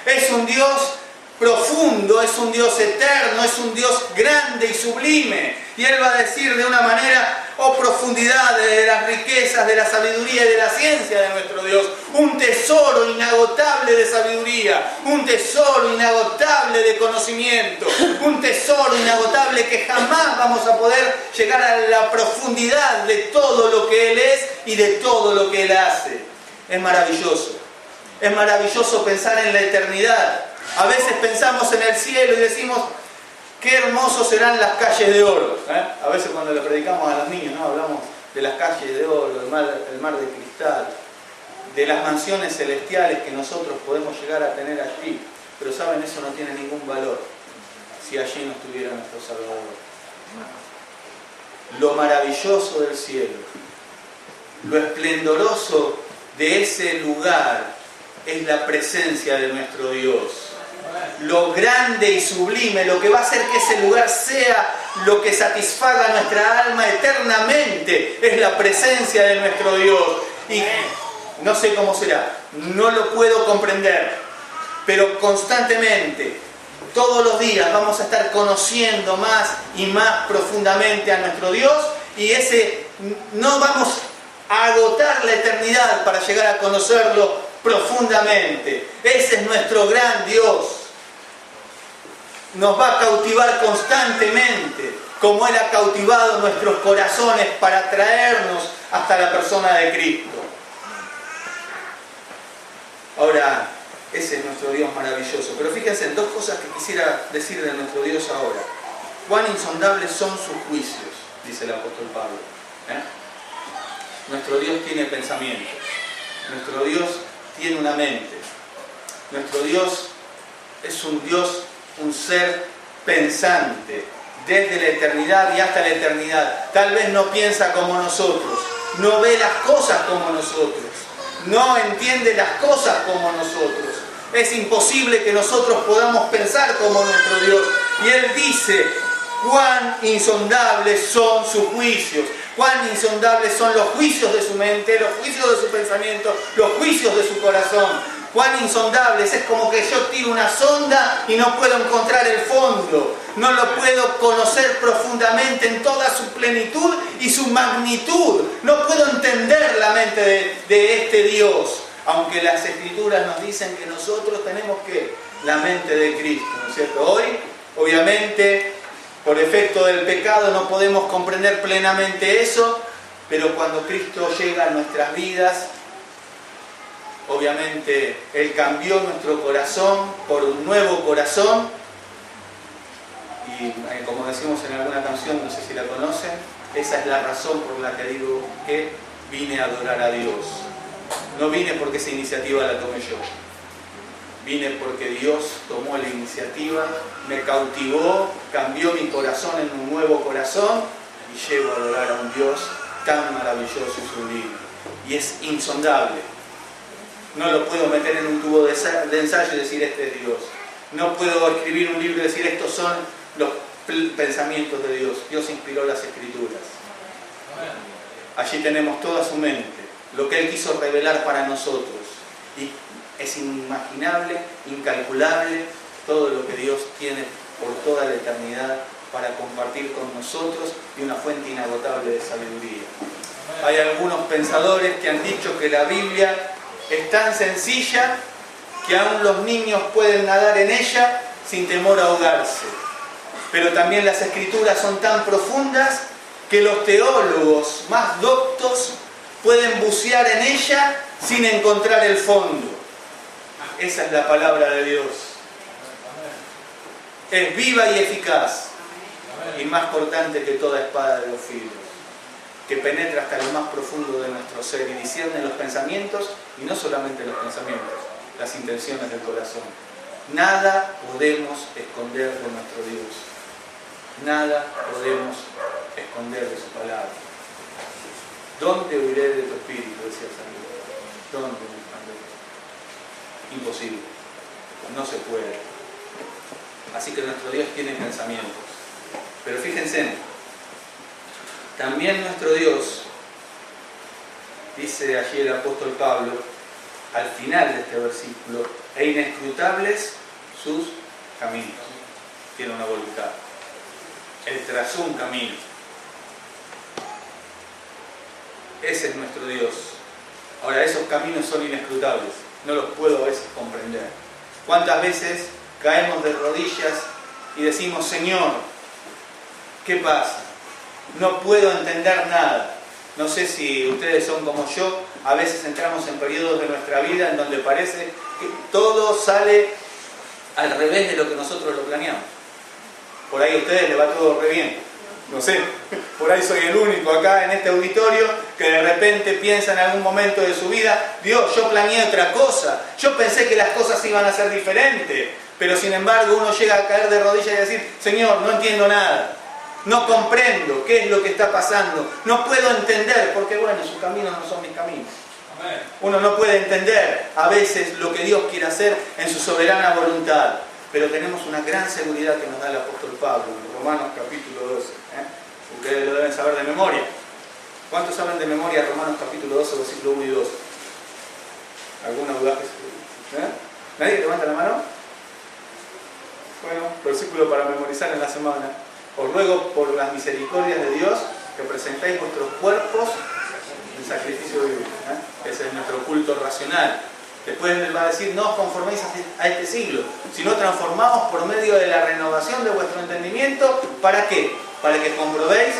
Es un Dios profundo, es un Dios eterno, es un Dios grande y sublime. Y Él va a decir de una manera: oh profundidad de las riquezas, de la sabiduría y de la ciencia de nuestro Dios. Un tesoro inagotable de sabiduría, un tesoro inagotable de conocimiento, un tesoro inagotable que jamás vamos a poder llegar a la profundidad de todo lo que Él es y de todo lo que Él hace. Es maravilloso. Es maravilloso pensar en la eternidad. A veces pensamos en el cielo y decimos: qué hermosos serán las calles de oro. A veces cuando le predicamos a los niños, ¿no? Hablamos de las calles de oro, el mar de cristal, de las mansiones celestiales que nosotros podemos llegar a tener allí. Pero saben, eso no tiene ningún valor si allí no estuviera nuestro Salvador. Lo maravilloso del cielo, lo esplendoroso de ese lugar es la presencia de nuestro Dios. Lo grande y sublime, lo que va a hacer que ese lugar sea lo que satisfaga nuestra alma eternamente, es la presencia de nuestro Dios. Y no sé cómo será, no lo puedo comprender, pero constantemente, todos los días vamos a estar conociendo más y más profundamente a nuestro Dios, y no vamos a agotar la eternidad para llegar a conocerlo profundamente. Ese es nuestro gran Dios. Nos va a cautivar constantemente, como Él ha cautivado nuestros corazones para traernos hasta la persona de Cristo. Ahora, ese es nuestro Dios maravilloso. Pero fíjense en dos cosas que quisiera decir de nuestro Dios ahora. Cuán insondables son sus juicios, dice el apóstol Pablo. Nuestro Dios tiene pensamientos. Nuestro Dios tiene una mente. Nuestro Dios es un Dios, un ser pensante, desde la eternidad y hasta la eternidad. Tal vez no piensa como nosotros, no ve las cosas como nosotros, no entiende las cosas como nosotros. Es imposible que nosotros podamos pensar como nuestro Dios. Y Él dice, cuán insondables son sus juicios, cuán insondables son los juicios de su mente, los juicios de su pensamiento, los juicios de su corazón. Cuán insondables, es como que yo tiro una sonda y no puedo encontrar el fondo, no lo puedo conocer profundamente en toda su plenitud y su magnitud, no puedo entender la mente de este Dios, aunque las Escrituras nos dicen que nosotros tenemos que la mente de Cristo, ¿no es cierto? Hoy, obviamente, por efecto del pecado no podemos comprender plenamente eso, pero cuando Cristo llega a nuestras vidas, obviamente Él cambió nuestro corazón por un nuevo corazón y como decimos en alguna canción, no sé si la conocen, esa es la razón por la que digo que vine a adorar a Dios. No vine porque esa iniciativa la tomé yo, vine porque Dios tomó la iniciativa, me cautivó, cambió mi corazón en un nuevo corazón y llego a adorar a un Dios tan maravilloso y sublime. Y es insondable. No lo puedo meter en un tubo de ensayo y decir este es Dios. No puedo escribir un libro y decir estos son los pensamientos de Dios. Dios inspiró las Escrituras. Allí tenemos toda su mente, lo que Él quiso revelar para nosotros. Y es inimaginable, incalculable todo lo que Dios tiene por toda la eternidad para compartir con nosotros y una fuente inagotable de sabiduría. Hay algunos pensadores que han dicho que la Biblia es tan sencilla que aún los niños pueden nadar en ella sin temor a ahogarse. Pero también las Escrituras son tan profundas que los teólogos más doctos pueden bucear en ella sin encontrar el fondo. Esa es la palabra de Dios. Es viva y eficaz y más cortante que toda espada de dos filos, que penetra hasta lo más profundo de nuestro ser y discierne los pensamientos, y no solamente los pensamientos, las intenciones del corazón. Nada podemos esconder de nuestro Dios. Nada podemos esconder de su palabra. ¿Dónde huiré de tu espíritu?, decía San Luis. ¿Dónde me esconderé? Imposible. No se puede. Así que nuestro Dios tiene pensamientos. Pero fíjense, también nuestro Dios, dice allí el apóstol Pablo, al final de este versículo, e inescrutables sus caminos. Tiene una voluntad. Él trazó un camino. Ese es nuestro Dios. Ahora, esos caminos son inescrutables. No los puedo a veces comprender. ¿Cuántas veces caemos de rodillas y decimos, Señor, ¿qué pasa? No puedo entender nada. No sé si ustedes son como yo, a veces entramos en periodos de nuestra vida en donde parece que todo sale al revés de lo que nosotros lo planeamos. Por ahí a ustedes les va todo re bien. No sé, por ahí soy el único acá en este auditorio que de repente piensa en algún momento de su vida, Dios, yo planeé otra cosa, yo pensé que las cosas iban a ser diferentes, pero sin embargo uno llega a caer de rodillas y decir, Señor, no entiendo nada. No comprendo qué es lo que está pasando. No puedo entender, porque bueno, sus caminos no son mis caminos. Uno no puede entender a veces lo que Dios quiere hacer en su soberana voluntad. Pero tenemos una gran seguridad que nos da el apóstol Pablo en Romanos capítulo 12. Ustedes lo deben saber de memoria. ¿Cuántos saben de memoria Romanos capítulo 12, versículo 1 y 2? ¿Alguna duda? ¿Nadie levanta la mano? Bueno, versículo para memorizar en la semana. Os ruego por las misericordias de Dios que presentéis vuestros cuerpos en sacrificio vivo. Ese es nuestro culto racional. Después Él va a decir, no os conforméis a este siglo, sino transformaos por medio de la renovación de vuestro entendimiento. ¿Para qué? Para que comprobéis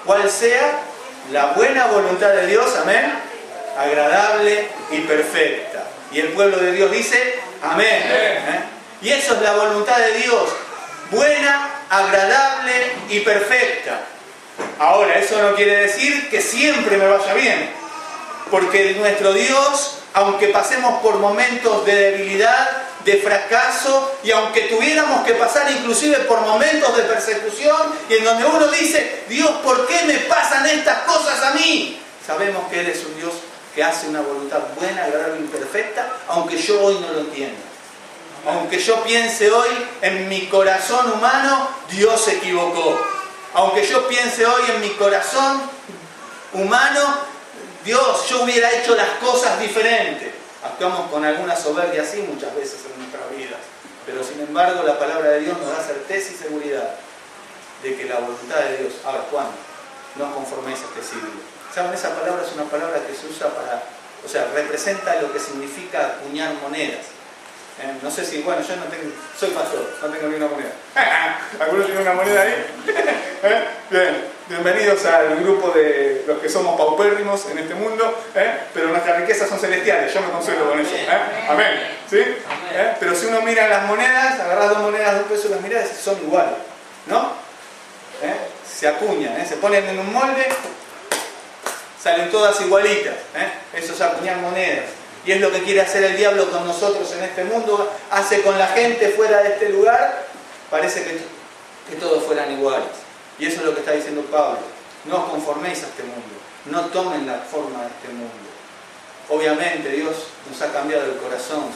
cuál sea la buena voluntad de Dios, amén, agradable y perfecta. Y el pueblo de Dios dice, amén. Y eso es la voluntad de Dios, buena, agradable y perfecta. Ahora, eso no quiere decir que siempre me vaya bien, porque nuestro Dios, aunque pasemos por momentos de debilidad, de fracaso, y aunque tuviéramos que pasar inclusive por momentos de persecución y en donde uno dice, Dios, ¿por qué me pasan estas cosas a mí? Sabemos que Él es un Dios que hace una voluntad buena, agradable y perfecta, aunque yo hoy no lo entienda. Aunque yo piense hoy en mi corazón humano, Dios se equivocó. Aunque yo piense hoy en mi corazón humano, Dios, yo hubiera hecho las cosas diferentes. Actuamos con alguna soberbia así muchas veces en nuestras vidas. Pero sin embargo, la palabra de Dios nos da certeza y seguridad de que la voluntad de Dios, ahora, ¿cuándo? No os conforméis a este siglo. ¿Saben? Esa palabra es una palabra que se usa para, o sea, representa lo que significa acuñar monedas. No sé si, bueno, yo no tengo, soy pastor, no tengo ni una moneda. ¿Alguno tiene una moneda ahí? Bien, bienvenidos al grupo de los que somos paupérrimos en este mundo, pero nuestras riquezas son celestiales, yo me consuelo con eso. Amén. ¿Sí? Pero si uno mira las monedas, agarras 2 monedas de $1 y las miras, son iguales, ¿no? Se acuñan, se ponen en un molde, salen todas igualitas. Eso es acuñar monedas. Y es lo que quiere hacer el diablo con nosotros en este mundo. Hace con la gente fuera de este lugar, parece que todos fueran iguales. Y eso es lo que está diciendo Pablo. No os conforméis a este mundo. No tomen la forma de este mundo. Obviamente Dios nos ha cambiado el corazón.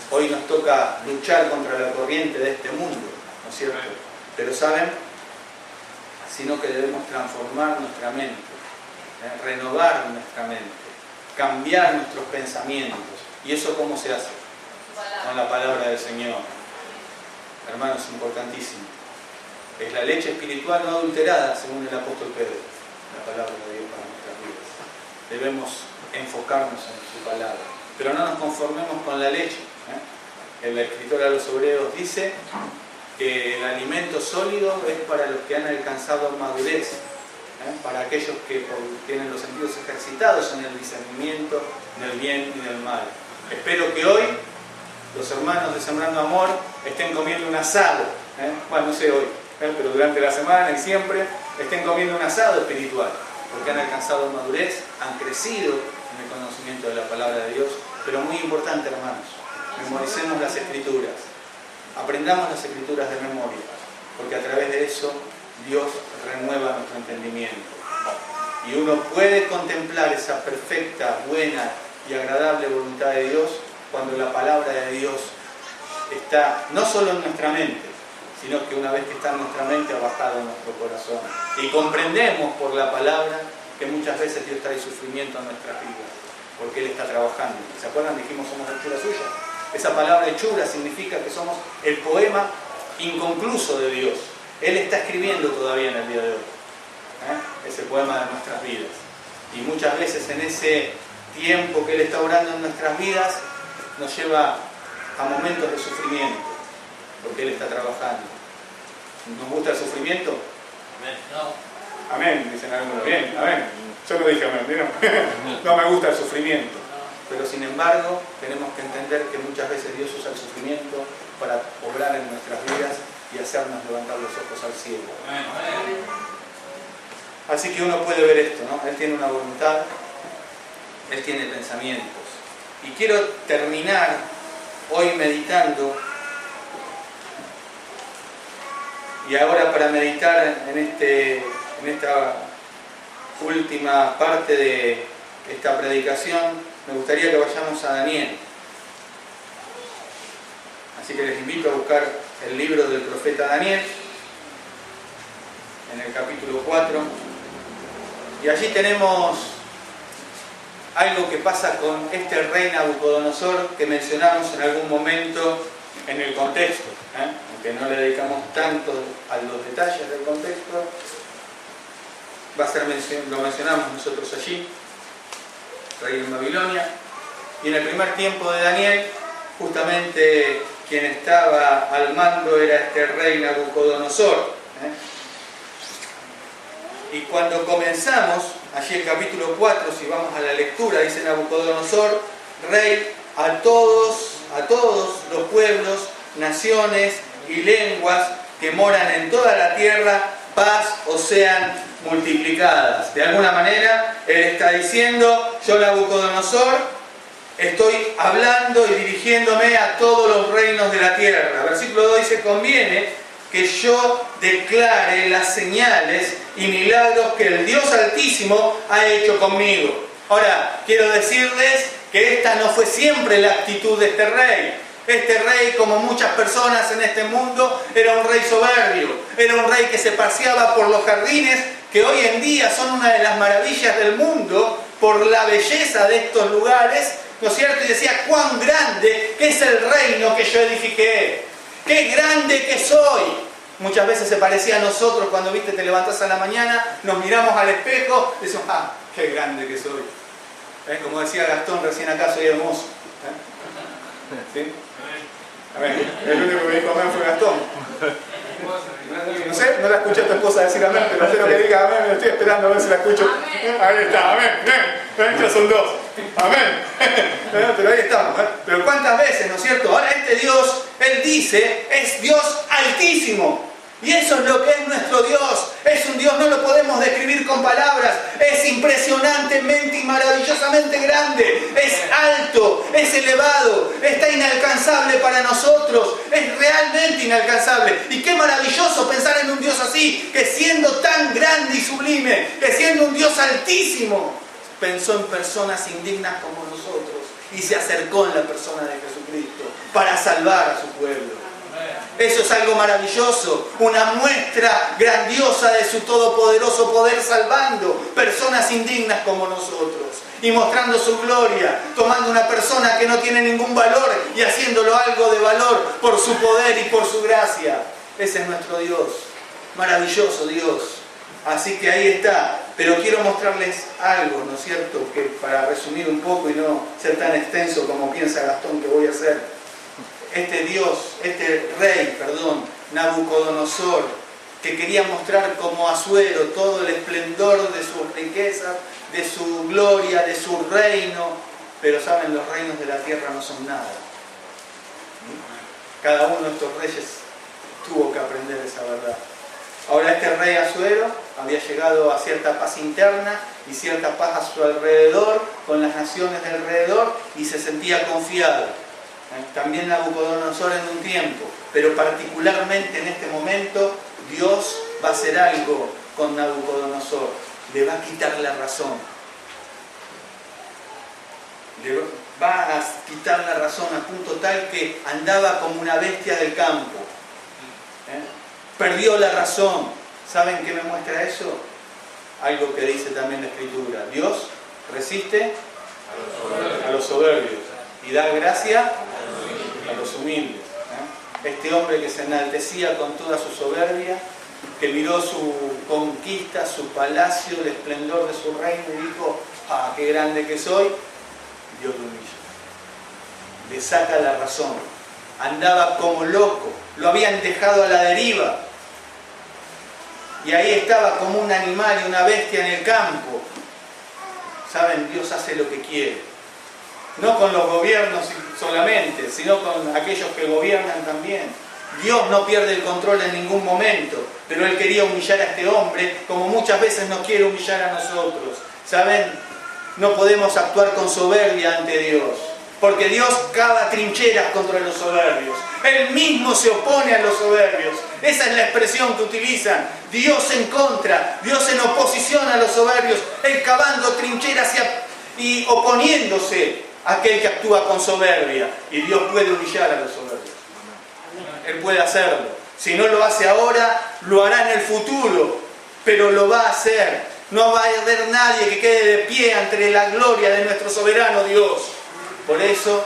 Hoy nos toca luchar contra la corriente de este mundo, ¿no es cierto? Pero ¿saben? Sino que debemos transformar nuestra mente, renovar nuestra mente, cambiar nuestros pensamientos. ¿Y eso cómo se hace? Con la palabra del Señor. Hermanos, es importantísimo. Es la leche espiritual no adulterada, según el apóstol Pedro, la palabra de Dios para nuestras vidas. Debemos enfocarnos en su palabra. Pero no nos conformemos con la leche. El escritor a los Hebreos dice que el alimento sólido es para los que han alcanzado madurez, para aquellos que tienen los sentidos ejercitados en el discernimiento del bien y del mal. Espero que hoy los hermanos de Sembrando Amor estén comiendo un asado, bueno, no sé hoy, pero durante la semana y siempre estén comiendo un asado espiritual, porque han alcanzado madurez, han crecido en el conocimiento de la palabra de Dios. Pero muy importante, hermanos, memoricemos las Escrituras, aprendamos las Escrituras de memoria, porque a través de eso Dios renueva nuestro entendimiento. Y uno puede contemplar esa perfecta, buena y agradable voluntad de Dios cuando la palabra de Dios está no solo en nuestra mente, sino que una vez que está en nuestra mente ha bajado en nuestro corazón. Y comprendemos por la palabra que muchas veces Dios trae sufrimiento a nuestras vidas, porque Él está trabajando. ¿Se acuerdan? Dijimos, somos hechura suya. Esa palabra hechura significa que somos el poema inconcluso de Dios. Él está escribiendo todavía en el día de hoy ese poema de nuestras vidas. Y muchas veces en ese tiempo que Él está obrando en nuestras vidas nos lleva a momentos de sufrimiento, porque Él está trabajando. ¿Nos gusta el sufrimiento? Amén. No. Amén, dicen algunos. Bien, amén. Yo no dije amén, ¿vieron? No me gusta el sufrimiento. Pero sin embargo, tenemos que entender que muchas veces Dios usa el sufrimiento para obrar en nuestras vidas y hacernos levantar los ojos al cielo. Así que uno puede ver esto, ¿no? Él tiene una voluntad, Él tiene pensamientos. Y quiero terminar hoy meditando, y ahora para meditar en esta última parte de esta predicación, me gustaría que vayamos a Daniel. Así que les invito a buscar el libro del profeta Daniel, en el capítulo 4. Y allí tenemos algo que pasa con este rey Nabucodonosor que mencionamos en algún momento en el contexto, aunque no le dedicamos tanto a los detalles del contexto. Lo mencionamos nosotros allí, rey en Babilonia. Y en el primer tiempo de Daniel, justamente quien estaba al mando era este rey Nabucodonosor. Y cuando comenzamos, allí el capítulo 4, si vamos a la lectura, dice Nabucodonosor, rey a todos los pueblos, naciones y lenguas que moran en toda la tierra, paz os sean multiplicadas. De alguna manera, él está diciendo, yo Nabucodonosor estoy hablando y dirigiéndome a todos los reinos de la tierra. Versículo 2 dice, conviene que yo declare las señales y milagros que el Dios Altísimo ha hecho conmigo. Ahora, quiero decirles que esta no fue siempre la actitud de este rey. Este rey, como muchas personas en este mundo, era un rey soberbio. Era un rey que se paseaba por los jardines, que hoy en día son una de las maravillas del mundo, por la belleza de estos lugares, ¿no es cierto? Y decía, cuán grande que es el reino que yo edifiqué. ¡Qué grande que soy! Muchas veces se parecía a nosotros cuando, viste, te levantás a la mañana, nos miramos al espejo y decimos, ¡ah, qué grande que soy! Como decía Gastón recién acá, soy hermoso. ¿Sí? A ver, el único que me dijo amén fue Gastón. No sé, no la escuché a tu esposa decir amén, pero quiero que diga amén, me lo estoy esperando a ver si la escucho. Ahí está, amén, amén. Ya son dos. Amén. Pero ahí estamos. Pero cuántas veces, ¿no es cierto? Ahora este Dios, Él dice, es Dios altísimo. Y eso es lo que es nuestro Dios. Es un Dios, no lo podemos describir con palabras. Es impresionantemente y maravillosamente grande. Es alto, es elevado, está inalcanzable para nosotros. Es realmente inalcanzable. Y qué maravilloso pensar en un Dios así, que siendo tan grande y sublime, que siendo un Dios altísimo, pensó en personas indignas como nosotros y se acercó en la persona de Jesucristo para salvar a su pueblo. Eso es algo maravilloso, una muestra grandiosa de su todopoderoso poder salvando personas indignas como nosotros y mostrando su gloria, tomando una persona que no tiene ningún valor y haciéndolo algo de valor por su poder y por su gracia. Ese es nuestro Dios, maravilloso Dios. Así que ahí está, pero quiero mostrarles algo, ¿no es cierto? Que para resumir un poco y no ser tan extenso como piensa Gastón que voy a hacer. Este rey, Nabucodonosor, que quería mostrar como Asuero todo el esplendor de sus riquezas, de su gloria, de su reino, pero saben, los reinos de la tierra no son nada. Cada uno de estos reyes tuvo que aprender esa verdad. Ahora este rey Asuero había llegado a cierta paz interna y cierta paz a su alrededor, con las naciones de alrededor, y se sentía confiado. También Nabucodonosor en un tiempo, pero particularmente en este momento, Dios va a hacer algo con Nabucodonosor. Le va a quitar la razón. Le va a quitar la razón a punto tal que andaba como una bestia del campo. Perdió la razón. ¿Saben qué me muestra eso? Algo que dice también la Escritura. Dios resiste a los soberbios y da gracia a los humildes. Este hombre que se enaltecía con toda su soberbia, que miró su conquista, su palacio, el esplendor de su reino y dijo, ¡ah, qué grande que soy! Dios lo humilla. Le saca la razón. Andaba como loco. Lo habían dejado a la deriva. Y ahí estaba como un animal y una bestia en el campo. ¿Saben? Dios hace lo que quiere. No con los gobiernos solamente, sino con aquellos que gobiernan también. Dios no pierde el control en ningún momento, pero Él quería humillar a este hombre como muchas veces nos quiere humillar a nosotros. ¿Saben? No podemos actuar con soberbia ante Dios, porque Dios cava trincheras contra los soberbios. Él mismo se opone a los soberbios. Esa es la expresión que utilizan. Dios en contra, Dios en oposición a los soberbios, Él cavando trincheras y oponiéndose a aquel que actúa con soberbia. Y Dios puede humillar a los soberbios. Él puede hacerlo. Si no lo hace ahora, lo hará en el futuro, pero lo va a hacer. No va a haber nadie que quede de pie ante la gloria de nuestro soberano Dios. Por eso,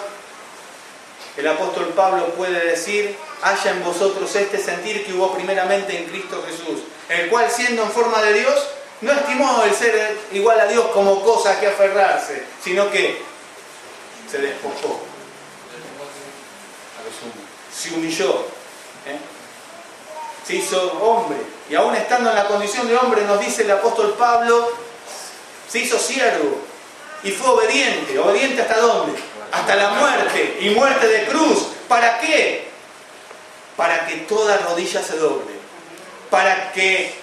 el apóstol Pablo puede decir, haya en vosotros este sentir que hubo primeramente en Cristo Jesús, el cual siendo en forma de Dios, no estimó el ser igual a Dios como cosa que aferrarse, sino que se despojó a lo sumo, se humilló, se hizo hombre, y aún estando en la condición de hombre, nos dice el apóstol Pablo, se hizo siervo y fue obediente. ¿Obediente hasta dónde? Hasta la muerte, y muerte de cruz. ¿Para qué? Para que toda rodilla se doble, para que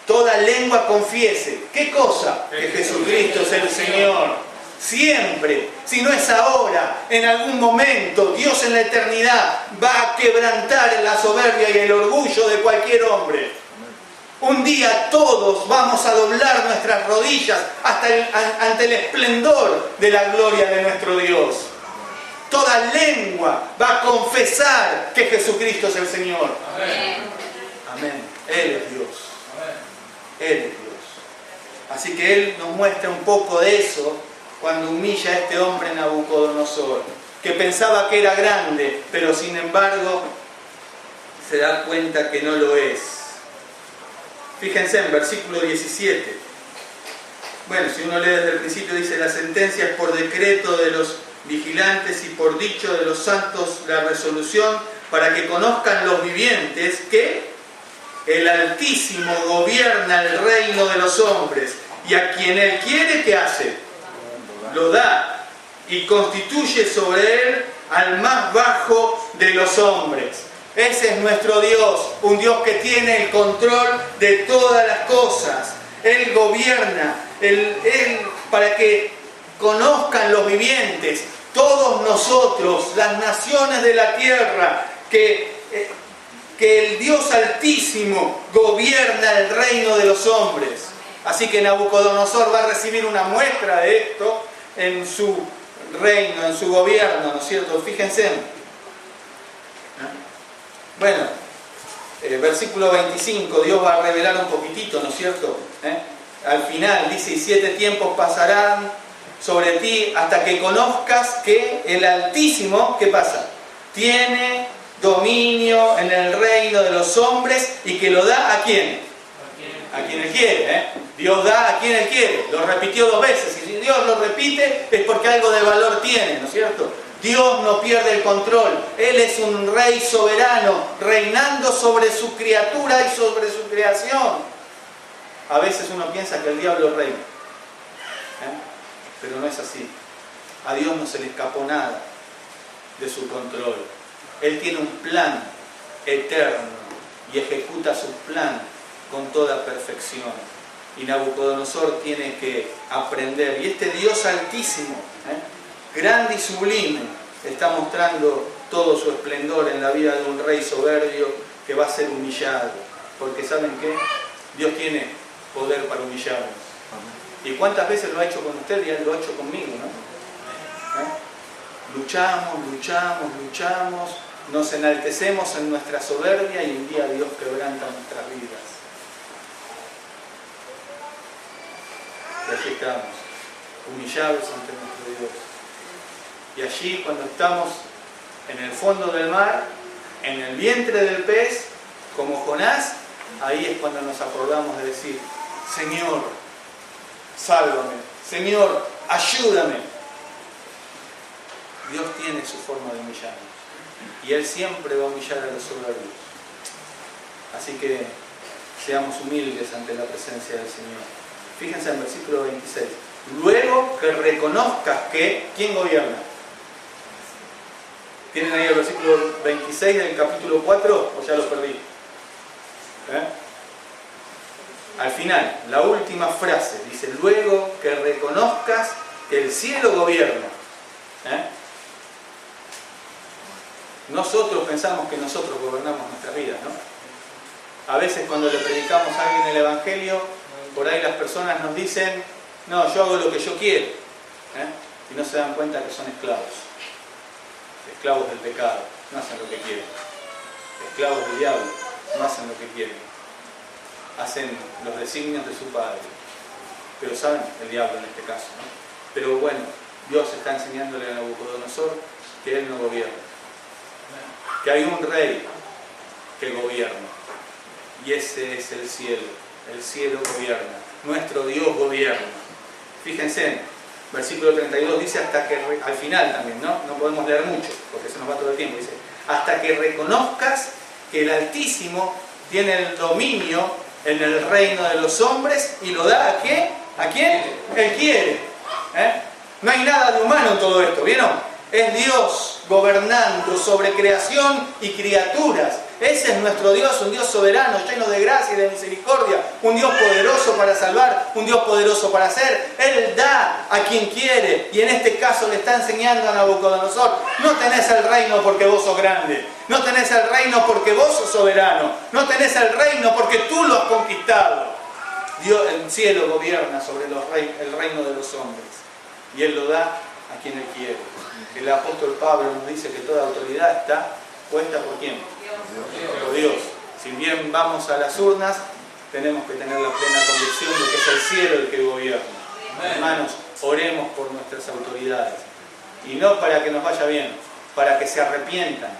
toda lengua confiese. ¿Qué cosa? Que Jesucristo es el Señor. siempre, si no es ahora, en algún momento, Dios en la eternidad va a quebrantar la soberbia y el orgullo de cualquier hombre. Un día todos vamos a doblar nuestras rodillas ante el esplendor de la gloria de nuestro Dios. Toda lengua va a confesar que Jesucristo es el Señor. Amén. Amén. Él es Dios. Él es Dios. Así que Él nos muestra un poco de eso cuando humilla a este hombre Nabucodonosor, que pensaba que era grande, pero sin embargo se da cuenta que no lo es. Fíjense en versículo 17. Bueno, si uno lee desde el principio, dice: la sentencia es por decreto de los vigilantes y por dicho de los santos la resolución, para que conozcan los vivientes que el Altísimo gobierna el reino de los hombres, y a quien Él quiere, ¿qué hace? Lo da, y constituye sobre Él al más bajo de los hombres. Ese es nuestro Dios, un Dios que tiene el control de todas las cosas. Él gobierna, Él para que conozcan los vivientes, todos nosotros, las naciones de la tierra, que el Dios Altísimo gobierna el reino de los hombres. Así que Nabucodonosor va a recibir una muestra de esto en su reino, en su gobierno, ¿no es cierto? Fíjense. Bueno, versículo 25, Dios va a revelar un poquitito, ¿no es cierto? Al final dice: y 7 tiempos pasarán sobre ti hasta que conozcas que el Altísimo, ¿qué pasa? Tiene dominio en el reino de los hombres, y que lo da ¿a quién? A quien Él quiere. Dios da a quien Él quiere. Lo repitió 2 veces, y si Dios lo repite es porque algo de valor tiene, ¿no es cierto? Dios no pierde el control. Él es un rey soberano, reinando sobre su criatura y sobre su creación. A veces uno piensa que el diablo reina, pero no es así. A Dios no se le escapó nada de su control. Él tiene un plan eterno y ejecuta su plan con toda perfección. Y Nabucodonosor tiene que aprender. Y este Dios Altísimo, grande y sublime, está mostrando todo su esplendor en la vida de un rey soberbio que va a ser humillado. Porque ¿saben qué? Dios tiene poder para humillarnos. ¿Y cuántas veces lo ha hecho con usted? Y Él lo ha hecho conmigo, ¿no? Luchamos, nos enaltecemos en nuestra soberbia, y un día Dios quebranta nuestras vidas. Y allí estamos, humillados ante nuestro Dios. Y allí, cuando estamos en el fondo del mar, en el vientre del pez, como Jonás, ahí es cuando nos acordamos de decir: Señor, sálvame, Señor, ayúdame. Dios tiene su forma de humillarnos, y Él siempre va a humillar a los soberbios. Así que seamos humildes ante la presencia del Señor. Fíjense en el versículo 26. Luego que reconozcas que, ¿quién gobierna? ¿Tienen ahí el versículo 26 del capítulo 4 o ya lo perdí? Al final, la última frase dice: luego que reconozcas que el cielo gobierna. Nosotros pensamos que nosotros gobernamos nuestras vidas, ¿no? A veces cuando le predicamos a alguien el Evangelio, por ahí las personas nos dicen: no, yo hago lo que yo quiero. Y no se dan cuenta que son esclavos del pecado, no hacen lo que quieren. Esclavos del diablo, no hacen lo que quieren. Hacen los designios de su padre. Pero saben, el diablo en este caso, ¿no? Pero bueno, Dios está enseñándole a Nabucodonosor que él no gobierna. Que hay un rey que gobierna. Y ese es el cielo. El cielo gobierna. Nuestro Dios gobierna. Fíjense, versículo 32 dice hasta que, al final también, ¿no? No podemos leer mucho porque se nos va todo el tiempo. Dice, hasta que reconozcas que el Altísimo tiene el dominio en el reino de los hombres y lo da ¿a quién? ¿A quién? Él quiere. No hay nada de humano en todo esto, ¿vieron? Es Dios gobernando sobre creación y criaturas. Ese es nuestro Dios, un Dios soberano, lleno de gracia y de misericordia, un Dios poderoso para salvar, un Dios poderoso para hacer. Él da a quien quiere, y en este caso le está enseñando a Nabucodonosor: no tenés el reino porque vos sos grande, no tenés el reino porque vos sos soberano, no tenés el reino porque tú lo has conquistado. Dios, el cielo gobierna sobre el reino de los hombres, y Él lo da a quien Él quiere. El apóstol Pablo nos dice que toda autoridad está puesta por ¿quién? Por Dios. Si bien vamos a las urnas, tenemos que tener la plena convicción de que es el cielo el que gobierna. Hermanos, oremos por nuestras autoridades. Y no para que nos vaya bien, para que se arrepientan.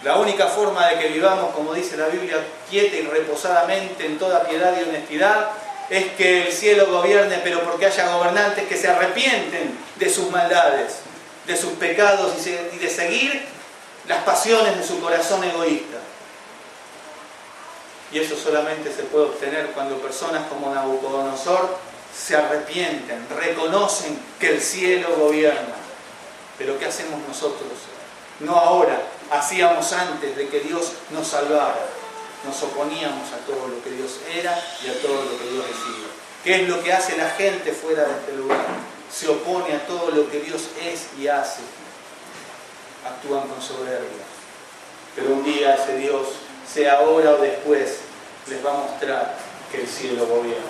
La única forma de que vivamos, como dice la Biblia, quieta y reposadamente en toda piedad y honestidad, es que el cielo gobierne, pero porque haya gobernantes que se arrepienten de sus maldades, de sus pecados y de seguir las pasiones de su corazón egoísta. Y eso solamente se puede obtener cuando personas como Nabucodonosor se arrepienten, reconocen que el cielo gobierna. Pero ¿qué hacemos nosotros? No ahora, hacíamos antes de que Dios nos salvara. Nos oponíamos a todo lo que Dios era y a todo lo que Dios decía. ¿Qué es lo que hace la gente fuera de este lugar? Se opone a todo lo que Dios es y hace. Actúan con soberbia. Pero un día ese Dios, sea ahora o después, les va a mostrar que el cielo gobierna.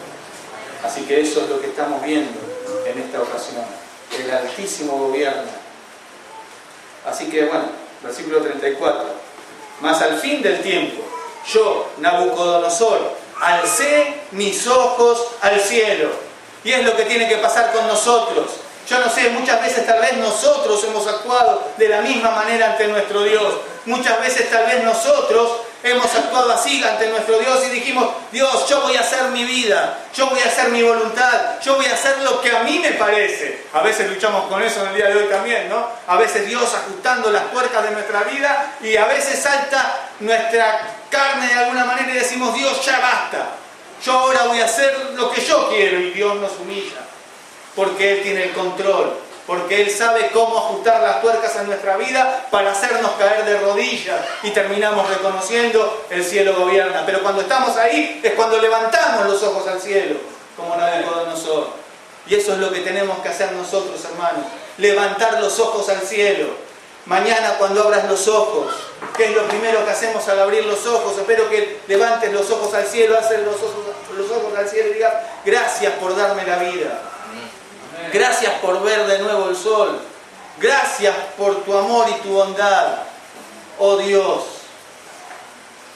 Así que eso es lo que estamos viendo en esta ocasión. El Altísimo gobierna. Así que bueno, versículo 34. Mas al fin del tiempo, yo, Nabucodonosor, alcé mis ojos al cielo. Y es lo que tiene que pasar con nosotros. Yo no sé, muchas veces tal vez nosotros hemos actuado de la misma manera ante nuestro Dios. Muchas veces tal vez nosotros hemos actuado así ante nuestro Dios y dijimos: Dios, yo voy a hacer mi vida, yo voy a hacer mi voluntad, yo voy a hacer lo que a mí me parece. A veces luchamos con eso en el día de hoy también, ¿no? A veces Dios ajustando las tuercas de nuestra vida, y a veces salta nuestra carne de alguna manera y decimos: Dios, ya basta. Yo ahora voy a hacer lo que yo quiero, y Dios nos humilla. Porque Él tiene el control, porque Él sabe cómo ajustar las tuercas en nuestra vida para hacernos caer de rodillas, y terminamos reconociendo: el cielo gobierna. Pero cuando estamos ahí es cuando levantamos los ojos al cielo, como Nabucodonosor. Y eso es lo que tenemos que hacer nosotros, hermanos: levantar los ojos al cielo. Mañana, cuando abras los ojos, ¿qué es lo primero que hacemos al abrir los ojos? Espero que levantes los ojos al cielo, haces los ojos al cielo y digas: gracias por darme la vida. Gracias por ver de nuevo el sol. Gracias por tu amor y tu bondad, oh Dios.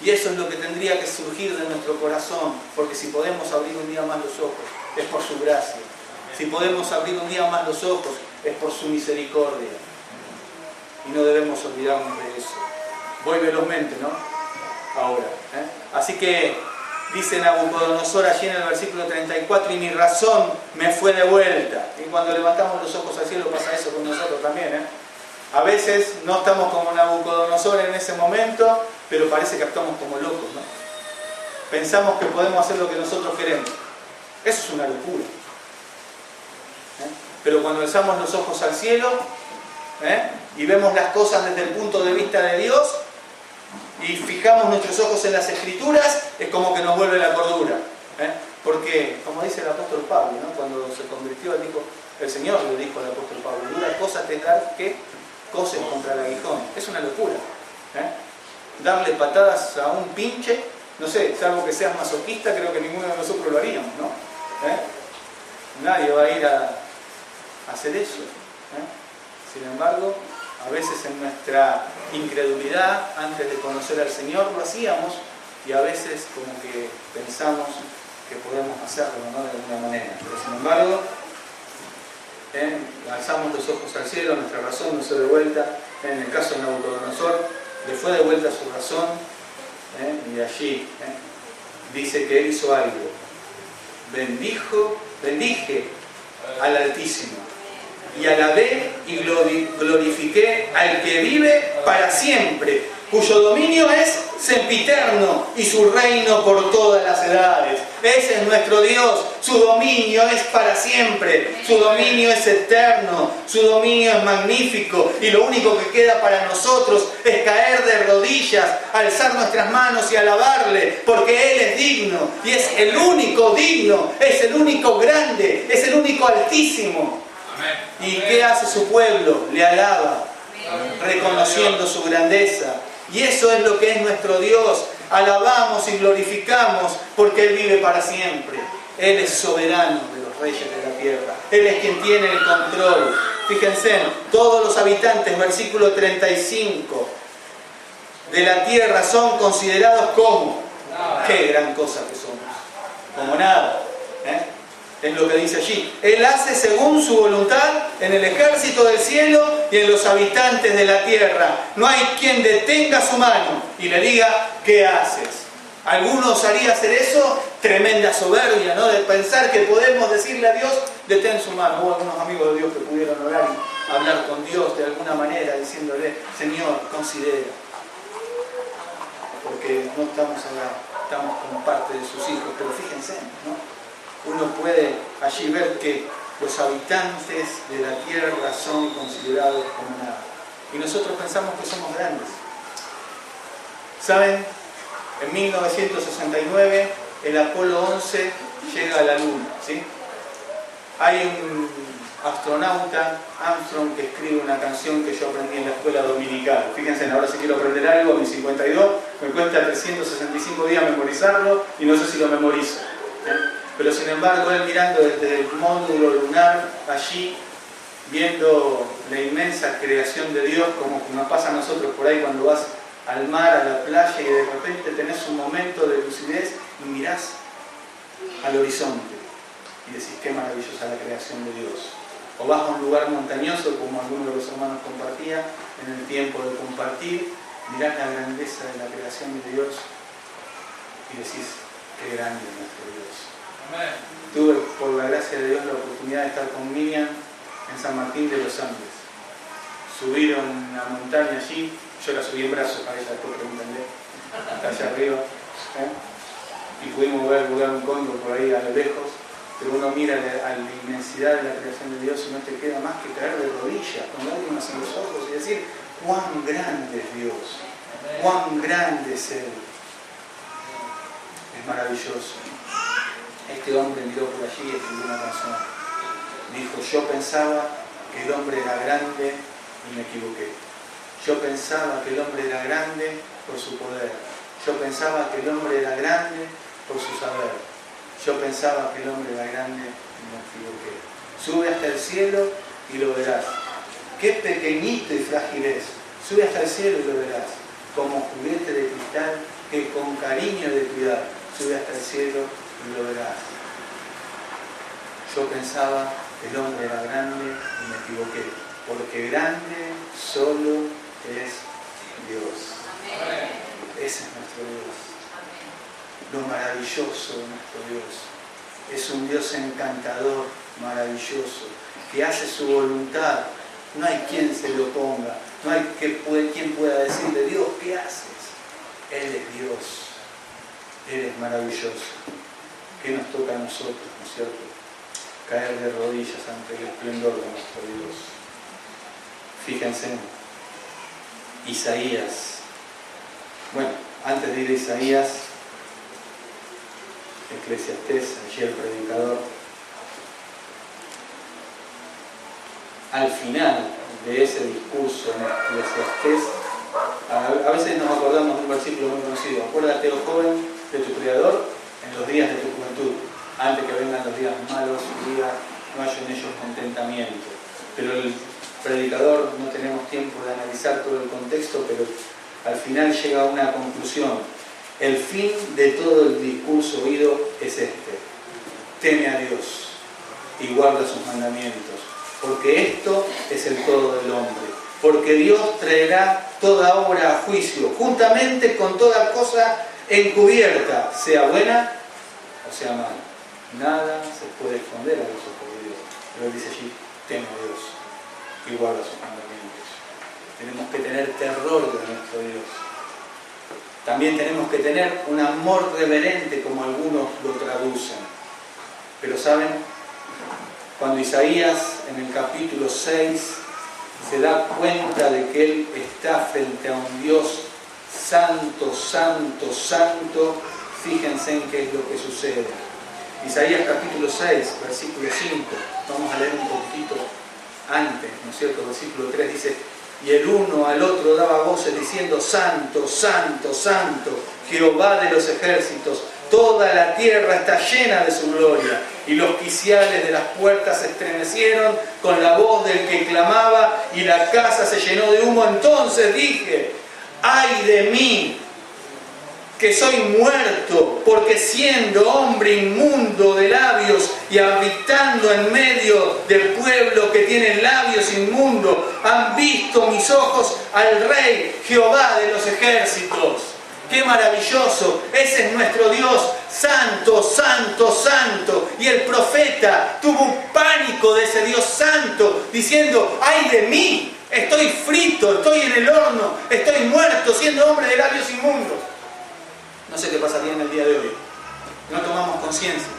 Y eso es lo que tendría que surgir de nuestro corazón, porque si podemos abrir un día más los ojos, es por su gracia. Si podemos abrir un día más los ojos, es por su misericordia. Y no debemos olvidarnos de eso. Voy velozmente, ¿no? Ahora. Así que dice Nabucodonosor allí en el versículo 34: y mi razón me fue devuelta. Y cuando levantamos los ojos al cielo pasa eso con nosotros también, A veces no estamos como Nabucodonosor en ese momento, pero parece que actuamos como locos, ¿no? Pensamos que podemos hacer lo que nosotros queremos. Eso es una locura. Pero cuando alzamos los ojos al cielo, y vemos las cosas desde el punto de vista de Dios, y fijamos nuestros ojos en las Escrituras, es como que nos vuelve la cordura. Porque, como dice el apóstol Pablo, ¿no? Cuando se convirtió, el Señor le dijo al apóstol Pablo: dura cosa te dar que coces contra el aguijón. Es una locura. Darle patadas a un pinche, no sé, salvo que seas masoquista, creo que ninguno de nosotros lo haríamos, ¿no? Nadie va a ir a hacer eso. Sin embargo, a veces en nuestra incredulidad, antes de conocer al Señor, lo hacíamos, y a veces como que pensamos que podemos hacerlo, ¿no? De alguna manera. Pero sin embargo, alzamos los ojos al cielo, nuestra razón nos fue de vuelta. En el caso de Nabucodonosor, le fue de vuelta su razón, y allí dice que él hizo algo. Bendije al Altísimo, y alabé y glorifiqué al que vive para siempre, cuyo dominio es sempiterno y su reino por todas las edades. Ese es nuestro Dios, su dominio es para siempre, su dominio es eterno, su dominio es magnífico y lo único que queda para nosotros es caer de rodillas, alzar nuestras manos y alabarle, porque Él es digno y es el único digno, es el único grande, es el único altísimo. ¿Y qué hace su pueblo? Le alaba, reconociendo su grandeza. Y eso es lo que es nuestro Dios. Alabamos y glorificamos porque Él vive para siempre. Él es soberano de los reyes de la tierra. Él es quien tiene el control. Fíjense, todos los habitantes, versículo 35, de la tierra son considerados como. Qué gran cosa que somos. Como nada. Es lo que dice allí. Él hace según su voluntad en el ejército del cielo y en los habitantes de la tierra. No hay quien detenga su mano y le diga, ¿qué haces? ¿Alguno osaría hacer eso? Tremenda soberbia, ¿no? De pensar que podemos decirle a Dios, detén su mano. Hubo algunos amigos de Dios que pudieron orar y hablar con Dios de alguna manera, diciéndole, Señor, considera. Porque no estamos acá, estamos como parte de sus hijos. Pero fíjense, ¿no? Uno puede allí ver que los habitantes de la tierra son considerados como nada. Y nosotros pensamos que somos grandes. ¿Saben? En 1969 el Apolo 11 llega a la Luna, ¿sí? Hay un astronauta, Armstrong, que escribe una canción que yo aprendí en la escuela dominical. Fíjense, ahora si quiero aprender algo, a mis 52, me cuesta 365 días memorizarlo y no sé si lo memorizo. Pero sin embargo, él mirando desde el módulo lunar allí, viendo la inmensa creación de Dios, como nos pasa a nosotros por ahí cuando vas al mar, a la playa, y de repente tenés un momento de lucidez y mirás al horizonte y decís, qué maravillosa la creación de Dios. O vas a un lugar montañoso, como algunos de los hermanos compartían, en el tiempo de compartir, mirás la grandeza de la creación de Dios y decís, qué grande es nuestro Dios. Amén. Tuve, por la gracia de Dios, la oportunidad de estar con Miriam en San Martín de los Andes. Subieron una montaña allí, yo la subí en brazos, para ella después pregúntenle, hasta allá arriba, y pudimos ver volar un cóndor por ahí a lo lejos, pero uno mira a la inmensidad de la creación de Dios y no te queda más que caer de rodillas, con lágrimas en los ojos y decir, cuán grande es Dios, cuán grande es Él. Es maravilloso. Este hombre miró por allí y escribió una canción. Dijo, yo pensaba que el hombre era grande y me equivoqué. Yo pensaba que el hombre era grande por su poder. Yo pensaba que el hombre era grande por su saber. Yo pensaba que el hombre era grande y me equivoqué. Sube hasta el cielo y lo verás. Qué pequeñito y frágil es. Sube hasta el cielo y lo verás. Como juguete de cristal que con cariño de cuidar. Sube hasta el cielo y lo verás. Yo pensaba que el hombre era grande y me equivoqué. Porque grande solo es Dios. Amén. Ese es nuestro Dios. Lo maravilloso de nuestro Dios. Es un Dios encantador, maravilloso, que hace su voluntad. No hay quien se lo ponga. No hay quien pueda decirle, Dios, ¿qué haces? Él es Dios. Él es maravilloso. ¿Qué nos toca a nosotros, no es cierto? Caer de rodillas ante el esplendor de nuestro Dios. Fíjense, Isaías. Bueno, antes de ir a Isaías, Eclesiastés, allí el predicador, al final de ese discurso en Eclesiastés, a veces nos acordamos de un versículo muy conocido. Acuérdate, oh joven, de tu Creador en los días de tu juventud, antes que vengan los días malos y diga, no haya en ellos contentamiento. Pero el predicador, no tenemos tiempo de analizar todo el contexto, pero al final llega a una conclusión. El fin de todo el discurso oído es este: teme a Dios y guarda sus mandamientos, porque esto es el todo del hombre. Porque Dios traerá toda obra a juicio, juntamente con toda cosa encubierta, sea buena o sea mala. Nada se puede esconder a los ojos de Dios. Pero Él dice allí, teme a Dios y guarda sus mandamientos. Tenemos que tener terror de nuestro Dios. También tenemos que tener un amor reverente, como algunos lo traducen. Pero ¿saben? Cuando Isaías en el capítulo 6 se da cuenta de que él está frente a un Dios santo, santo, santo, fíjense en qué es lo que sucede. Isaías capítulo 6, versículo 5, vamos a leer un poquito antes, ¿no es cierto? Versículo 3 dice: y el uno al otro daba voces diciendo: santo, santo, santo, Jehová de los ejércitos, toda la tierra está llena de su gloria. Y los quiciales de las puertas se estremecieron con la voz del que clamaba, y la casa se llenó de humo. Entonces dije: ¡ay de mí, que soy muerto! Porque siendo hombre inmundo de labios y habitando en medio del pueblo que tiene labios inmundos, han visto mis ojos al Rey, Jehová de los ejércitos. ¡Qué maravilloso! Ese es nuestro Dios, santo, santo, santo. Y el profeta tuvo un pánico de ese Dios santo, diciendo: ¡ay de mí! Estoy frito, estoy en el horno, estoy muerto, siendo hombre de labios inmundos. No sé qué pasaría en el día de hoy. No tomamos conciencia.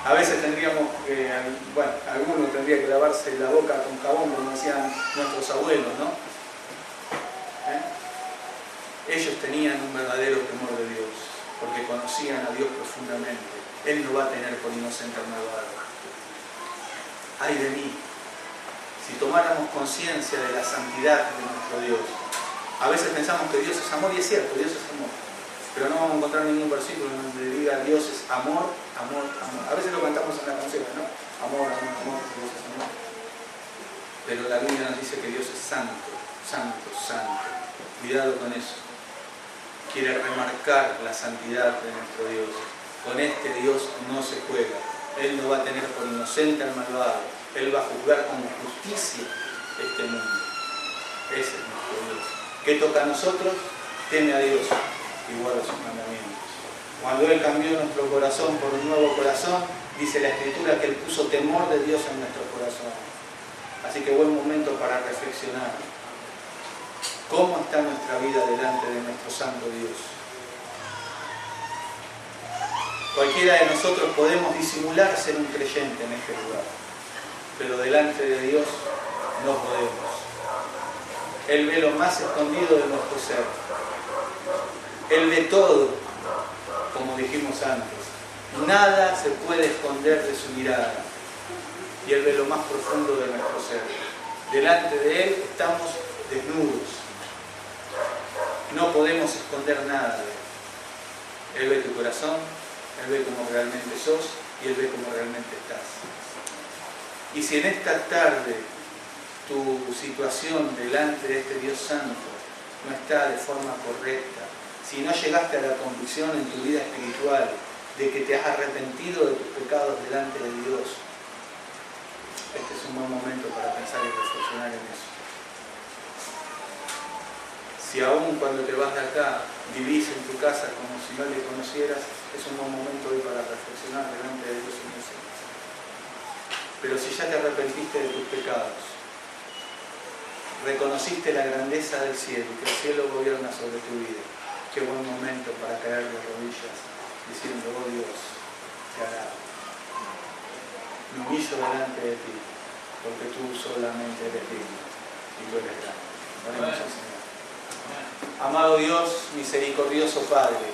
A veces tendríamos que, bueno, algunos tendrían que lavarse la boca con jabón, como decían nuestros abuelos, ¿no? Ellos tenían un verdadero temor de Dios, porque conocían a Dios profundamente. Él no va a tener por inocente al malvado. ¡ay de mí! Si tomáramos conciencia de la santidad de nuestro Dios. A veces pensamos que Dios es amor, y es cierto, Dios es amor. Pero no vamos a encontrar ningún versículo donde diga Dios es amor, amor, amor. A veces lo cantamos en la canción, ¿no? Amor, amor, amor, Dios es amor. Pero la Biblia nos dice que Dios es santo, santo, santo. Cuidado con eso. Quiere remarcar la santidad de nuestro Dios. Con este Dios no se juega. Él no va a tener por inocente al malvado. Él va a juzgar con justicia este mundo. Ese es nuestro Dios. ¿Qué toca a nosotros? Teme a Dios y guarda sus mandamientos. Cuando Él cambió nuestro corazón por un nuevo corazón, dice la Escritura que Él puso temor de Dios en nuestro corazón. Así que buen momento para reflexionar. ¿Cómo está nuestra vida delante de nuestro santo Dios? Cualquiera de nosotros podemos disimular ser un creyente en este lugar, pero delante de Dios no podemos. Él ve lo más escondido de nuestro ser. Él ve todo, como dijimos antes. Nada se puede esconder de su mirada. Y Él ve lo más profundo de nuestro ser. Delante de Él estamos desnudos. No podemos esconder nada de Él. Él ve tu corazón, Él ve cómo realmente sos y Él ve cómo realmente estás. Y si en esta tarde tu situación delante de este Dios Santo no está de forma correcta, si no llegaste a la convicción en tu vida espiritual de que te has arrepentido de tus pecados delante de Dios, este es un buen momento para pensar y reflexionar en eso. Si aún cuando te vas de acá vivís en tu casa como si no le conocieras, es un buen momento hoy para reflexionar delante de Dios en eso. Pero si ya te arrepentiste de tus pecados, reconociste la grandeza del cielo y que el cielo gobierna sobre tu vida, qué buen momento para caer de rodillas diciendo: oh Dios, te alabo. Me humillo delante de ti, porque tú solamente eres digno y tú eres grande. Oremos al Señor. Amado Dios, misericordioso Padre,